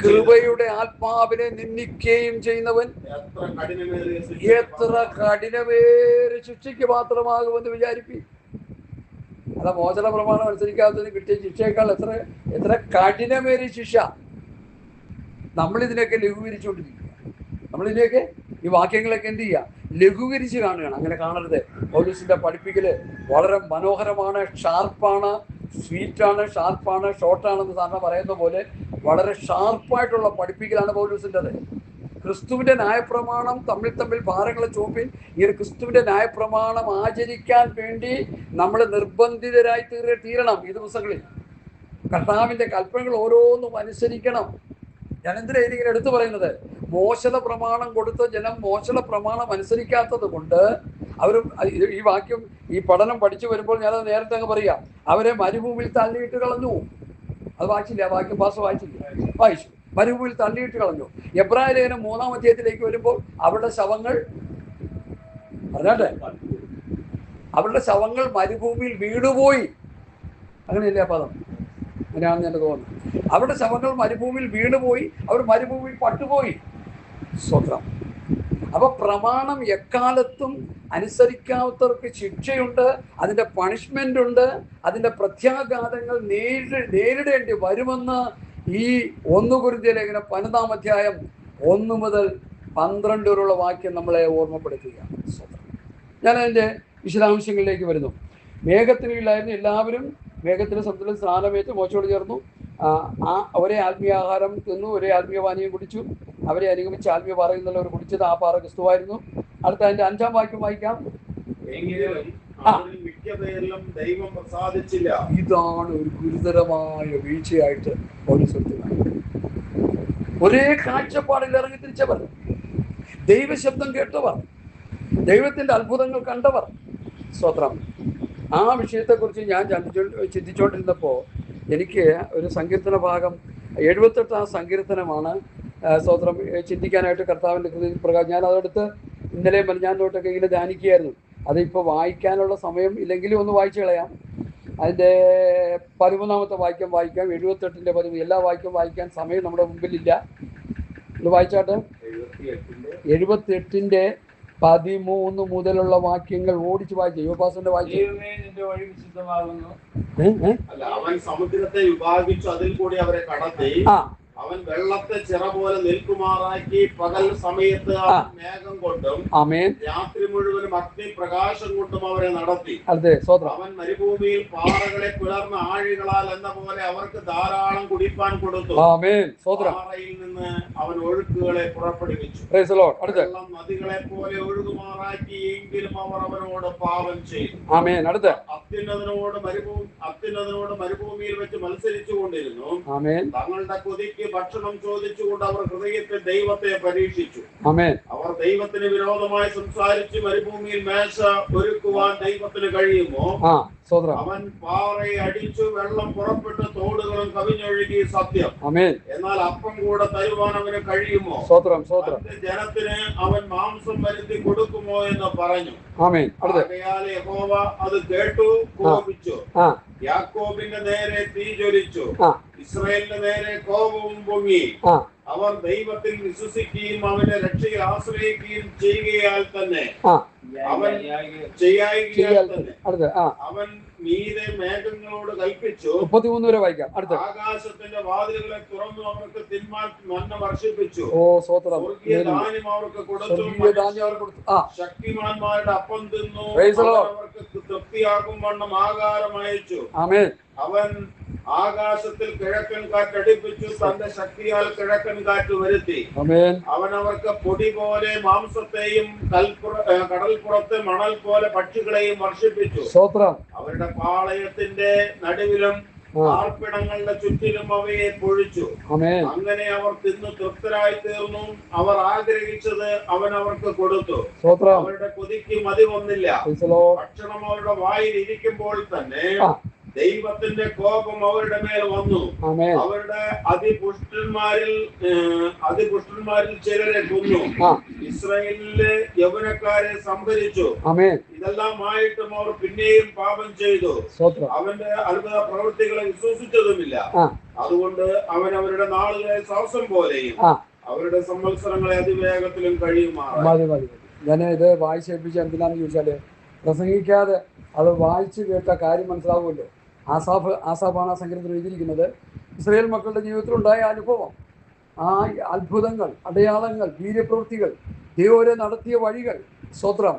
കൃപയുടെ ആത്മാവിനെ നിന്ദിക്കുകയും ചെയ്യുന്നവൻ എത്ര കഠിനമേറിയ ശിക്ഷയ്ക്ക് മാത്രമാകുമെന്ന് വിചാരിപ്പി. അല്ല, മോചന പ്രമാണം അനുസരിക്കാത്തതിന് കിട്ടിയ ശിക്ഷയേക്കാൾ എത്ര കഠിനമേറിയ ശിക്ഷ. നമ്മളിതിനൊക്കെ ലഘൂകരിച്ചുകൊണ്ടിരിക്കുക. നമ്മളിതിനെയൊക്കെ ഈ വാക്യങ്ങളൊക്കെ എന്ത് ചെയ്യുക? ലഘൂകരിച്ച് കാണുകയാണ്. അങ്ങനെ കാണരുത്. പൗലോസിന്റെ പഠിപ്പിക്കല് വളരെ മനോഹരമാണ്, ഷാർപ്പാണ്, സ്വീറ്റാണ്, ഷാർപ്പാണ്, ഷോർട്ടാണെന്ന് സാറിന് പറയുന്ന പോലെ വളരെ ഷാർപ്പായിട്ടുള്ള പഠിപ്പിക്കലാണ് പൗലോസിൻ്റെത്. ക്രിസ്തുവിന്റെ ന്യായപ്രമാണം തമ്മിൽ ഭാരങ്ങളെ ചോപ്പിൻ. ഇങ്ങനെ ക്രിസ്തുവിന്റെ ന്യായപ്രമാണം ആചരിക്കാൻ വേണ്ടി നമ്മൾ നിർബന്ധിതരായി തീരണം. ഈ ദിവസങ്ങളിൽ കർത്താവിന്റെ കൽപ്പനകൾ ഓരോന്നും അനുസരിക്കണം. ഞാൻ എന്തിനാ ഇങ്ങനെ എടുത്തു പറയുന്നത്? മോശയുടെ പ്രമാണം കൊടുത്ത ജനം മോശയുടെ പ്രമാണം അനുസരിക്കാത്തത് കൊണ്ട് അവർ ഈ വാക്യം, ഈ പഠനം പഠിച്ചു വരുമ്പോൾ ഞാനത് നേരത്തെ അങ്ങ് പറയാം, അവരെ മരുഭൂമിയിൽ തള്ളിയിട്ട് കളഞ്ഞു. അത് വായിച്ചില്ല, വാക്യം പാസ് വായിച്ചു. മരുഭൂമിയിൽ തള്ളിയിട്ട് കളഞ്ഞു. എബ്രായ ലേഖനം 3-ാം അധ്യായത്തിലേക്ക് വരുമ്പോൾ അവരുടെ ശവങ്ങൾ മരുഭൂമിയിൽ വീണുപോയി. അങ്ങനെയല്ലേ ആ പദം? അങ്ങനെയാണെന്ന് എനിക്ക് തോന്നുന്നു. അവരുടെ ശവങ്ങൾ മരുഭൂമിയിൽ വീണുപോയി, അവർ മരുഭൂമിയിൽ പട്ടുപോയി. സ്വത്രം. അപ്പൊ പ്രമാണം എക്കാലത്തും അനുസരിക്കാത്തവർക്ക് ശിക്ഷയുണ്ട്, അതിന്റെ പണിഷ്മെന്റ് ഉണ്ട്, അതിന്റെ പ്രത്യാഘാതങ്ങൾ നേരിടേണ്ടി വരുമെന്ന് ഈ 1 കൊരിന്ത്യർ ലേഖനം 12-ാം അധ്യായം 1 മുതൽ 12 വരെയുള്ള വാക്യം നമ്മളെ ഓർമ്മപ്പെടുത്തുകയാണ്. ഞാൻ അതിൻ്റെ വിശദാംശങ്ങളിലേക്ക് വരുന്നു. മേഘത്തിനില്ലായിരുന്നു എല്ലാവരും മേഘത്തിന് സമുദ്രത്തിൽ സ്നാനമേറ്റ് മോശയോട് ചേർന്നു. ഒരേ ആത്മീയാഹാരം തിന്നു, ഒരേ ആത്മീയപാനീയം കുടിച്ചു. അവരെ അനുഗമിച്ച് ആത്മീയ പാറയിൽ കുടിച്ചത് ആ പാറ ക്രിസ്തുവായിരുന്നു. അടുത്ത അതിന്റെ 5-ാം വാക്യം വായിക്കാം. ഇതാണ് ഒരു ഗുരുതരമായ വീഴ്ചയായിട്ട് ഒരേ കാഴ്ചപ്പാടിൽ ഇറങ്ങി തിരിച്ചവർ, ദൈവശബ്ദം കേട്ടവർ, ദൈവത്തിന്റെ അത്ഭുതങ്ങൾ കണ്ടവർ. സ്തോത്രം. ആ വിഷയത്തെക്കുറിച്ച് ഞാൻ ചിന്തിച്ചുകൊണ്ടിരുന്നപ്പോൾ എനിക്ക് ഒരു സങ്കീർത്തന ഭാഗം 78-ാം സങ്കീർത്തനമാണ് സ്തോത്രം ചിന്തിക്കാനായിട്ട് കർത്താവിൻ്റെ പ്രകാരം ഞാൻ അതെടുത്ത് ഇന്നലെ ഞാൻ തൊട്ടൊക്കെ ഇങ്ങനെ ധ്യാനിക്കുകയായിരുന്നു. അതിപ്പോൾ വായിക്കാനുള്ള സമയം ഇല്ലെങ്കിലും ഒന്ന് വായിച്ചു കളയാം. അതിൻ്റെ 13-ാമത്തെ വാക്യം വായിക്കാം. 78-ന്റെ 13. എല്ലാ വാക്യവും വായിക്കാൻ സമയം നമ്മുടെ മുമ്പിലില്ല. ഇത് വായിച്ചാട്ടെ. 78-ന്റെ 13 മുതലുള്ള വാക്യങ്ങൾ ഓടിച്ച് വായിച്ചു. യോപാസന്റെ വായിച്ചു. അവൻ സമുദ്രത്തെ വിഭാഗിച്ചു, അതിൽ കൂടി അവരെ കടത്തി അവൻ വെള്ളത്തെ ചിറ പോലെ നിൽക്കുമാറാക്കി പകൽ സമയത്ത് അവൻ മേഘം കൊണ്ടും ആമേൻ രാത്രി മുഴുവനും അഗ്നി പ്രകാശം കൊണ്ടും അവരെ നടത്തി. അതെ സ്വതന്ത്രം. അവൻ മരുഭൂമിയിൽ പാറകളെ പിളർന്ന ആഴികളാൽ എന്ന പോലെ അവർക്ക് ധാരാളം കുടിപ്പാൻ കൊടുത്തു. ആമേൻ സ്വതന്ത്രം. പാറയിൽ നിന്ന് അവൻ ഒഴുക്കുകളെ പുറപ്പെടുവിച്ചു. Praise the Lord. അടുത്ത വെള്ളം നദികളെ പോലെ ഒഴുകുമാറാക്കി, എങ്കിലും അവർ അവനോട് പാപം ചെയ്തു. ആമേൻ. അടുത്ത അത്യുന്നതനോട് മരുഭൂമിയിൽ വെച്ച് മത്സരിച്ചു കൊണ്ടിരുന്നു. ആമേൻ. തങ്ങളുടെ കൊതിക്ക് ഭക്ഷണം ചോദിച്ചുകൊണ്ട് അവർ ഹൃദയത്തിൽ ദൈവത്തെ പരീക്ഷിച്ചു. ആമേൻ. അവർ ദൈവത്തിന് വിരോധമായി സംസാരിച്ച് മരുഭൂമിയിൽ മേശ ഒരുക്കുവാൻ ദൈവത്തിന് കഴിയുമോ? അവൻ പാറയെ അടിച്ചു, വെള്ളം പുറപ്പെട്ട് തോടുകളും കവിഞ്ഞൊഴുകി. സത്യം. ആമേൻ. എന്നാൽ അപ്പം കൂടെ തരുവാൻ അവന് കഴിയുമോ? ജനത്തിന് അവൻ മാംസം വരുത്തി കൊടുക്കുമോ എന്ന് പറഞ്ഞു. ആകയാൽ യഹോവ അത് കേട്ടു, കോപിച്ചു. യാക്കോബിന്റെ നേരെ തീ ജ്വലിച്ചു, ഇസ്രായേലിന്റെ നേരെ കോപവും പൊങ്ങി. അവർ ദൈവത്തിൽ വിശ്വസിക്കുകയും അവന്റെ രക്ഷയിൽ ആശ്രയിക്കുകയും ചെയ്യുകയാൽ തന്നെ അവൻ അവൻ മീതെ മേഘങ്ങളോട് കൽപ്പിച്ചു. 33 വരെ വായിക്കാം. ആകാശത്തിന്റെ വാതിലുകളെ തുറന്നു അവർക്ക് തിന്മാൻ മന്ന വർഷിപ്പിച്ചു. ധാന്യം അവർക്ക് കൊടുത്തു. ശക്തിമാന്മാരുടെ അപ്പം തിന്നു. അവർക്ക് തൃപ്തിയാക്കും വണ്ണം ആഹാരം അയച്ചു. അവൻ ആകാശത്തിൽ കിഴക്കൻ കാറ്റടിപ്പിച്ചു, തന്റെ ശക്തിയാൽ കിഴക്കൻ കാറ്റ് വരുത്തി. അവൻ അവർക്ക് പൊടി പോലെ മാംസത്തെയും കടൽപ്പുറത്തെ മണൽ പോലെ പക്ഷികളെയും വർഷിപ്പിച്ചു. അവരുടെ പാളയത്തിന്റെ നടുവിലും പാർപ്പിടങ്ങളുടെ ചുറ്റിലും അവയെ പൊഴിച്ചു. അങ്ങനെ അവർ തിന്നു തൃപ്തരായി തീർന്നു. അവർ ആഗ്രഹിച്ചത് അവൻ അവർക്ക് കൊടുത്തു. അവരുടെ കൊതിക്ക് മതി വന്നില്ല. ഭക്ഷണം അവരുടെ വായിൽ ഇരിക്കുമ്പോൾ തന്നെ ദൈവത്തിന്റെ കോപം അവരുടെ മേൽ വന്നു. അവരുടെ അതിപുഷ്ടന്മാരിൽ ചിലരെ കൊന്നു. ഇസ്രായേലിലെ യൗവനക്കാരെ സംഭരിച്ചു. ഇതെല്ലാം ആയിട്ടും അവർ പിന്നെയും പാപം ചെയ്തു. അവന്റെ അത്ഭുത പ്രവൃത്തികളെ വിശ്വസിച്ചതുമില്ല. അതുകൊണ്ട് അവൻ അവരുടെ നാളുകളെ ശ്വാസം പോലെയും അവരുടെ സംവത്സരങ്ങളെ അതിവേഗത്തിലും കഴിയുമാറായി. ഞാൻ ഇത് വായിച്ചേൽപ്പിച്ച എന്തിനാന്ന് ചോദിച്ചാല്, പ്രസംഗിക്കാതെ അത് വായിച്ചു കേട്ട കാര്യം മനസ്സിലാവുമല്ലോ. ആസാഫാണ് ആ സങ്കീർത്തനം എഴുതിയിരിക്കുന്നത്. ഇസ്രായേൽ മക്കളുടെ ജീവിതത്തിലുണ്ടായ അനുഭവം, ആ അത്ഭുതങ്ങൾ, അടയാളങ്ങൾ, വീര്യപ്രവൃത്തികൾ, ദൈവരെ നടത്തിയ വഴികൾ. സ്തോത്രം.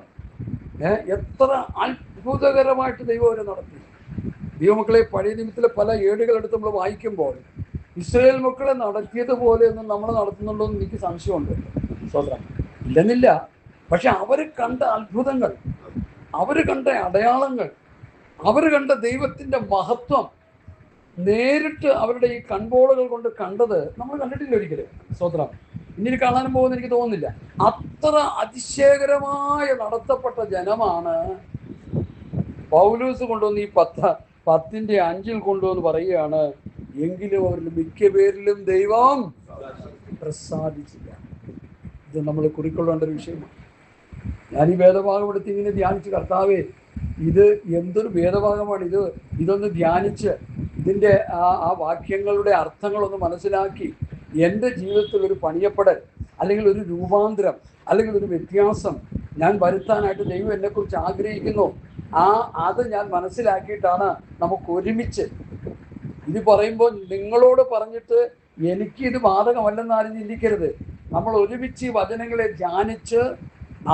എത്ര അത്ഭുതകരമായിട്ട് ദൈവരെ നടത്തി. ദൈവമക്കളെ പഴയ നിമിത്തിലെ പല ഏടുകളെടുത്ത് നമ്മൾ വായിക്കുമ്പോൾ ഇസ്രായേൽ മക്കളെ നടത്തിയതുപോലെ ഒന്നും നമ്മൾ നടത്തുന്നുണ്ടോ എന്ന് എനിക്ക് സംശയമുണ്ട്. സ്തോത്രം. ഇല്ലെന്നില്ല, പക്ഷെ അവർ കണ്ട അത്ഭുതങ്ങൾ, അവർ കണ്ട അടയാളങ്ങൾ, അവർ കണ്ട ദൈവത്തിൻ്റെ മഹത്വം നേരിട്ട് അവരുടെ ഈ കൺപോളുകൾ കൊണ്ട് കണ്ടത് നമ്മൾ കണ്ടിട്ടില്ല ഒരിക്കലും. സ്തോത്രം. ഇനി കാണാനും പോകുമെന്ന് എനിക്ക് തോന്നുന്നില്ല. അത്ര അതിശയകരമായ നടത്തപ്പെട്ട ജനമാണ്. പൗലൂസ് കൊണ്ടുവന്ന് ഈ 10:5 കൊണ്ടുവന്ന് പറയുകയാണ്, എങ്കിലും അവരിൽ മിക്ക പേരിലും ദൈവം പ്രസാദിച്ചില്ല. ഇത് നമ്മൾ കുറിക്കൊള്ളേണ്ട ഒരു വിഷയമാണ്. ഞാൻ ഈ വേദഭാഗം എടുത്ത് ഇങ്ങനെ ധ്യാനിച്ച്, കർത്താവേ ഇത് എന്തൊരു വേദഭാഗമാണ് ഇത്, ഇതൊന്ന് ധ്യാനിച്ച് ഇതിൻ്റെ ആ വാക്യങ്ങളുടെ അർത്ഥങ്ങളൊന്ന് മനസ്സിലാക്കി എൻ്റെ ജീവിതത്തിൽ ഒരു പണിയപ്പെടൽ, അല്ലെങ്കിൽ ഒരു രൂപാന്തരം, അല്ലെങ്കിൽ ഒരു വ്യത്യാസം ഞാൻ വരുത്താനായിട്ട് ദൈവം എന്നെക്കുറിച്ച് ആഗ്രഹിക്കുന്നു. അത് ഞാൻ മനസ്സിലാക്കിയിട്ടാണ് നമുക്ക് ഒരുമിച്ച് ഇത് പറയുമ്പോൾ നിങ്ങളോട് പറഞ്ഞിട്ട് എനിക്കിത് ബാധകമല്ലെന്ന് ആരും ചിന്തിക്കരുത്. നമ്മൾ ഒരുമിച്ച് ഈ വചനങ്ങളെ ധ്യാനിച്ച്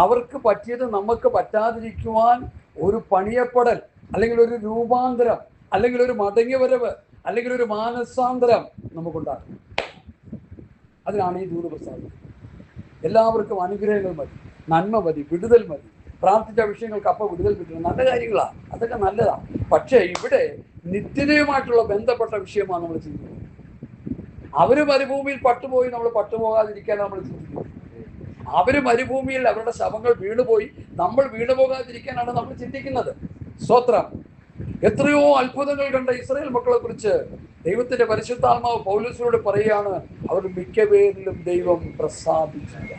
അവർക്ക് പറ്റിയത് നമുക്ക് പറ്റാതിരിക്കുവാൻ ഒരു പണിയപ്പെടൽ, അല്ലെങ്കിൽ ഒരു രൂപാന്തരം, അല്ലെങ്കിൽ ഒരു മടങ്ങിവരവ്, അല്ലെങ്കിൽ ഒരു മാനസാന്തരം നമുക്കുണ്ടാകും. അതിനാണ് ഈ ദൂത് പ്രസാദം. എല്ലാവർക്കും അനുഗ്രഹങ്ങൾ മതി, നന്മ മതി, വിടുതൽ മതി. പ്രാർത്ഥിച്ച വിഷയങ്ങൾക്ക് അപ്പം വിടുതൽ കിട്ടുന്നത് നല്ല കാര്യങ്ങളാണ്, അതൊക്കെ നല്ലതാണ്. പക്ഷേ ഇവിടെ നിത്യതയുമായിട്ടുള്ള ബന്ധപ്പെട്ട വിഷയമാണ് നമ്മൾ ചിന്തിക്കുന്നത്. അവർ മരുഭൂമിയിൽ പട്ടുപോയി, നമ്മൾ പട്ടുപോകാതിരിക്കാൻ നമ്മൾ ചിന്തിക്കുന്നത്. അവർ മരുഭൂമിയിൽ അവരുടെ ശവങ്ങൾ വീണുപോയി, നമ്മൾ വീണുപോകാതിരിക്കാനാണ് നമ്മൾ ചിന്തിക്കുന്നത്. സ്തോത്രം. എത്രയോ അത്ഭുതങ്ങൾ കണ്ട ഇസ്രായേൽ മക്കളെ കുറിച്ച് ദൈവത്തിന്റെ പരിശുദ്ധാത്മാവ് പൗലോസിനോട് പറയുകയാണ്, അവർ മിക്ക പേരിലും ദൈവം പ്രസാദിച്ചില്ല.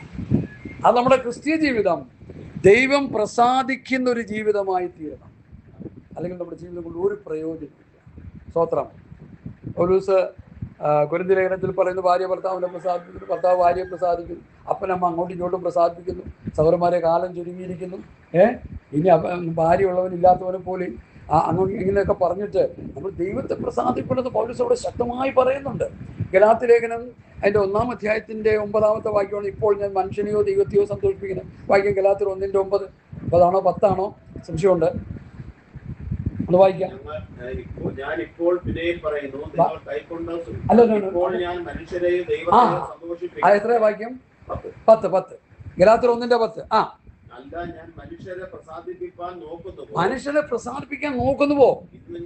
അത് നമ്മുടെ ക്രിസ്തീയ ജീവിതം ദൈവം പ്രസാദിക്കുന്ന ഒരു ജീവിതമായി തീരണം, അല്ലെങ്കിൽ നമ്മുടെ ജീവിതം കൊണ്ട് ഒരു പ്രയോജനമില്ല. സ്തോത്രം. പൗലോസ് കൊരിന്ത്യർ ലേഖനത്തിൽ പറയുന്നു, ഭാര്യ ഭർത്താവിനെ പ്രസാദിപ്പിക്കുന്നു, ഭർത്താവ് ഭാര്യയെ പ്രസാദിക്കുന്നു, അപ്പനമ്മ അങ്ങോട്ടും ഇങ്ങോട്ടും പ്രസാദിപ്പിക്കുന്നു, സഹോദരന്മാരെ കാലം ചുരുങ്ങിയിരിക്കുന്നു, ഇനി ഭാര്യ ഉള്ളവനില്ലാത്തവനെ പോലെ അങ്ങോട്ട് ഇങ്ങനെയൊക്കെ പറഞ്ഞിട്ട് നമ്മൾ ദൈവത്തെ പ്രസാദിപ്പെടുന്നത് പൗലോസ് അവിടെ ശക്തമായി പറയുന്നുണ്ട്. ഗലാത്യ ലേഖനം അതിൻ്റെ 1-ാം അധ്യായത്തിൻ്റെ 9-ാമത്തെ വാക്യമാണ് ഇപ്പോൾ ഞാൻ മനുഷ്യനെയോ ദൈവത്തെയോ സന്തോഷിപ്പിക്കുന്നത്. വാക്യം ഗലാത്യർ 1:9. 9 10 സംശയമുണ്ട്. അത് വായിക്കാം. എത്ര വാക്യം? 10. ഗലാത്യർ 1:10. മനുഷ്യരെ പ്രസാദിപ്പിക്കാൻ നോക്കുന്നുവോ?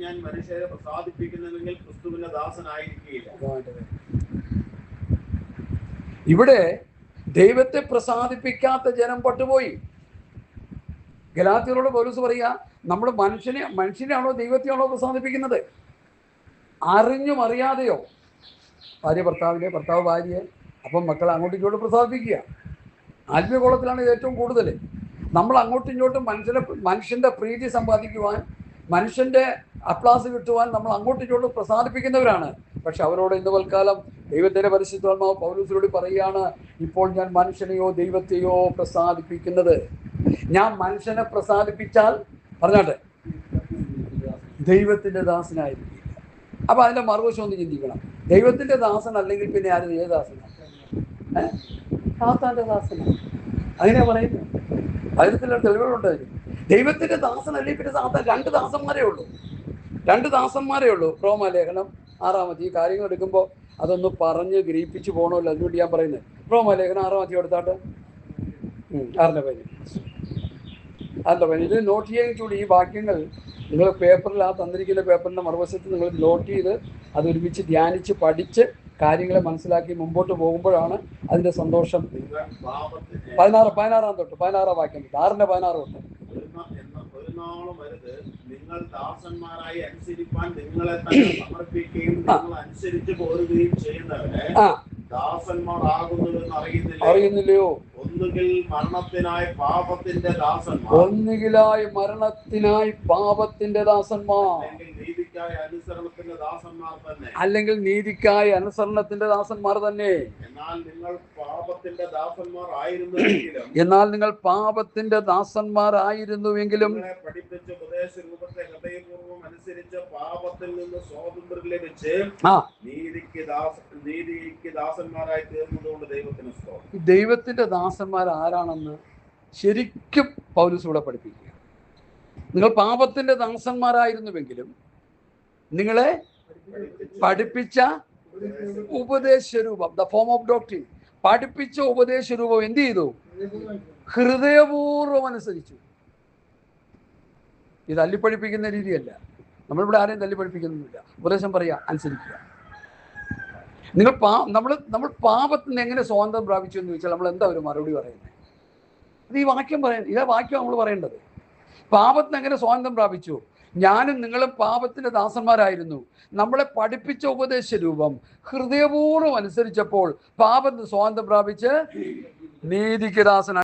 ഞാൻ മനുഷ്യരെ പ്രസാദിപ്പിക്കുന്നുവെങ്കിൽ ക്രിസ്തുവിന്റെ ദാസനായിരിക്കില്ല. ഇവിടെ ദൈവത്തെ പ്രസാദിപ്പിക്കാത്ത ജനം പട്ടുപോയി. ഗലാത്യരോട് പൗലോസ് പറയുക, നമ്മൾ മനുഷ്യനെയാണോ ദൈവത്തെയാണോ പ്രസാദിപ്പിക്കുന്നത്? അറിഞ്ഞും അറിയാതെയോ? ഭാര്യ ഭർത്താവിനെ, ഭർത്താവ് ഭാര്യയെ, അപ്പം മക്കളെ അങ്ങോട്ടും ഇങ്ങോട്ടും പ്രസാദിപ്പിക്കുക. ആത്മീയകോളത്തിലാണ് ഇത് ഏറ്റവും കൂടുതൽ. നമ്മൾ അങ്ങോട്ടും ഇങ്ങോട്ടും മനുഷ്യൻ്റെ പ്രീതി സമ്പാദിക്കുവാൻ, മനുഷ്യൻ്റെ അപ്ലാസ് കിട്ടുവാൻ നമ്മൾ അങ്ങോട്ടും ഇങ്ങോട്ടും പ്രസാദിപ്പിക്കുന്നവരാണ്. പക്ഷെ അവരോട് ഇന്ന് തൽക്കാലം ദൈവത്തിൻ്റെ പരിശുദ്ധാത്മാവ് പൗലോസിനോട് പറയുകയാണ്, ഇപ്പോൾ ഞാൻ മനുഷ്യനെയോ ദൈവത്തെയോ പ്രസാദിപ്പിക്കുന്നത്. ഞാൻ മനുഷ്യനെ പ്രസാദിപ്പിച്ചാൽ പറഞ്ഞാട്ടെ ദൈവത്തിൻ്റെ ദാസനായിരിക്കില്ല. അപ്പം അതിൻ്റെ മറുവശം ഒന്ന് ചിന്തിക്കണം. ദൈവത്തിൻ്റെ ദാസൻ അല്ലെങ്കിൽ പിന്നെ ആരും ഏത് ദാസനാണ്? സാത്താൻ്റെ ദാസനാണ്. അങ്ങനെയാ പറയുന്നത്. അതിനുള്ള തെളിവുകളുണ്ട്. ദൈവത്തിൻ്റെ ദാസൻ അല്ലെങ്കിൽ പിന്നെ സാത്താൻ. 2 ദാസന്മാരേ ഉള്ളൂ. റോമാലേഖനം 6-ാം അധ്യായം. ഈ കാര്യങ്ങൾ എടുക്കുമ്പോൾ അതൊന്ന് പറഞ്ഞ് ഗ്രഹിപ്പിച്ച് പോകണമല്ലോ. അതുകൊണ്ട് ഞാൻ പറയുന്നത് റോമാലേഖനം 6-ാം അധ്യായം എടുത്താട്ട് 6:15 ഇത് നോട്ട് ചെയ്യാൻ കൂടി. ഈ വാക്യങ്ങൾ നിങ്ങൾ പേപ്പറിൽ, ആ തന്നിരിക്കുന്ന പേപ്പറിൻ്റെ മറുവശത്ത് നിങ്ങൾ നോട്ട് ചെയ്ത് അത് ഒരുമിച്ച് ധ്യാനിച്ച് പഠിച്ച് കാര്യങ്ങളെ മനസ്സിലാക്കി മുമ്പോട്ട് പോകുമ്പോഴാണ് അതിൻ്റെ സന്തോഷം. 16-ാം തൊട്ട് 16-ാം വാക്യം 6:16 തൊട്ട്. നിങ്ങൾ ദാസന്മാരായി അനുസരിപ്പാൻ നിങ്ങളെ തന്നെ സമർപ്പിക്കുകയും നിങ്ങൾ അനുസരിച്ച് പോരുകയും ചെയ്യുന്നവരെ ദാസന്മാർ ആകുന്നുവെന്ന് അറിയുന്നില്ലയോ? ഒന്നുകിൽ മരണത്തിനായി പാപത്തിന്റെ ദാസന്മാർ, അല്ലെങ്കിൽ നീതിക്കായ അനുസരണത്തിന്റെ ദാസന്മാർ തന്നെ. എന്നാൽ നിങ്ങൾ പാപത്തിന്റെ ദാസന്മാരായിരുന്നുവെങ്കിലും പഠിപ്പിച്ച ഉപദേശ രൂപത്തെ ഹൃദയപൂർവ്വം അനുസരിച്ച് പാപത്തിൽ നിന്ന് സ്വാതന്ത്ര്യം ലഭിച്ച് നീതിക്ക് ദാസന്മാരായി തീർന്നതുകൊണ്ട് ദൈവത്തിന് സ്തോത്രം. ദൈവത്തിന്റെ ദാസന്മാർ ആരാണെന്ന് ശരിക്കും പൗലോസ് ഇവിടെ പഠിപ്പിക്കുക. നിങ്ങൾ പാപത്തിന്റെ ദാസന്മാരായിരുന്നുവെങ്കിലും നിങ്ങളെ പഠിപ്പിച്ച ഉപദേശരൂപം, ദ ഫോം ഓഫ് ഡോക്ട്രിൻ, പഠിപ്പിച്ച ഉപദേശരൂപം എന്ത് ചെയ്തു? ഹൃദയപൂർവ്വം അനുസരിച്ചു. ഇത് തല്ലിപ്പഠിപ്പിക്കുന്ന രീതിയല്ല. നമ്മളിവിടെ ആരെയും തല്ലിപ്പഠിപ്പിക്കുന്നില്ല. ഉപദേശം പറയുക, അനുസരിക്കുക. നമ്മൾ പാപത്തിൽ നിന്ന് എങ്ങനെ സ്വാതന്ത്ര്യം പ്രാപിച്ചു എന്ന് ചോദിച്ചാൽ നമ്മൾ എന്താ ഒരു മറുപടി പറയുന്നത്? അത് ഈ വാക്യം ഇതാ വാക്യം നമ്മൾ പറയേണ്ടത്. പാപത്തിന് എങ്ങനെ സ്വാതന്ത്ര്യം പ്രാപിച്ചു? ഞാനും നിങ്ങളും പാപത്തിന്റെ ദാസന്മാരായിരുന്നു. നമ്മളെ പഠിപ്പിച്ച ഉപദേശ രൂപം ഹൃദയപൂർവ്വം അനുസരിച്ചപ്പോൾ പാപത്തിന് സ്വാതന്ത്ര്യം പ്രാപിച്ച് നീതിക്ക് ദാസനായി.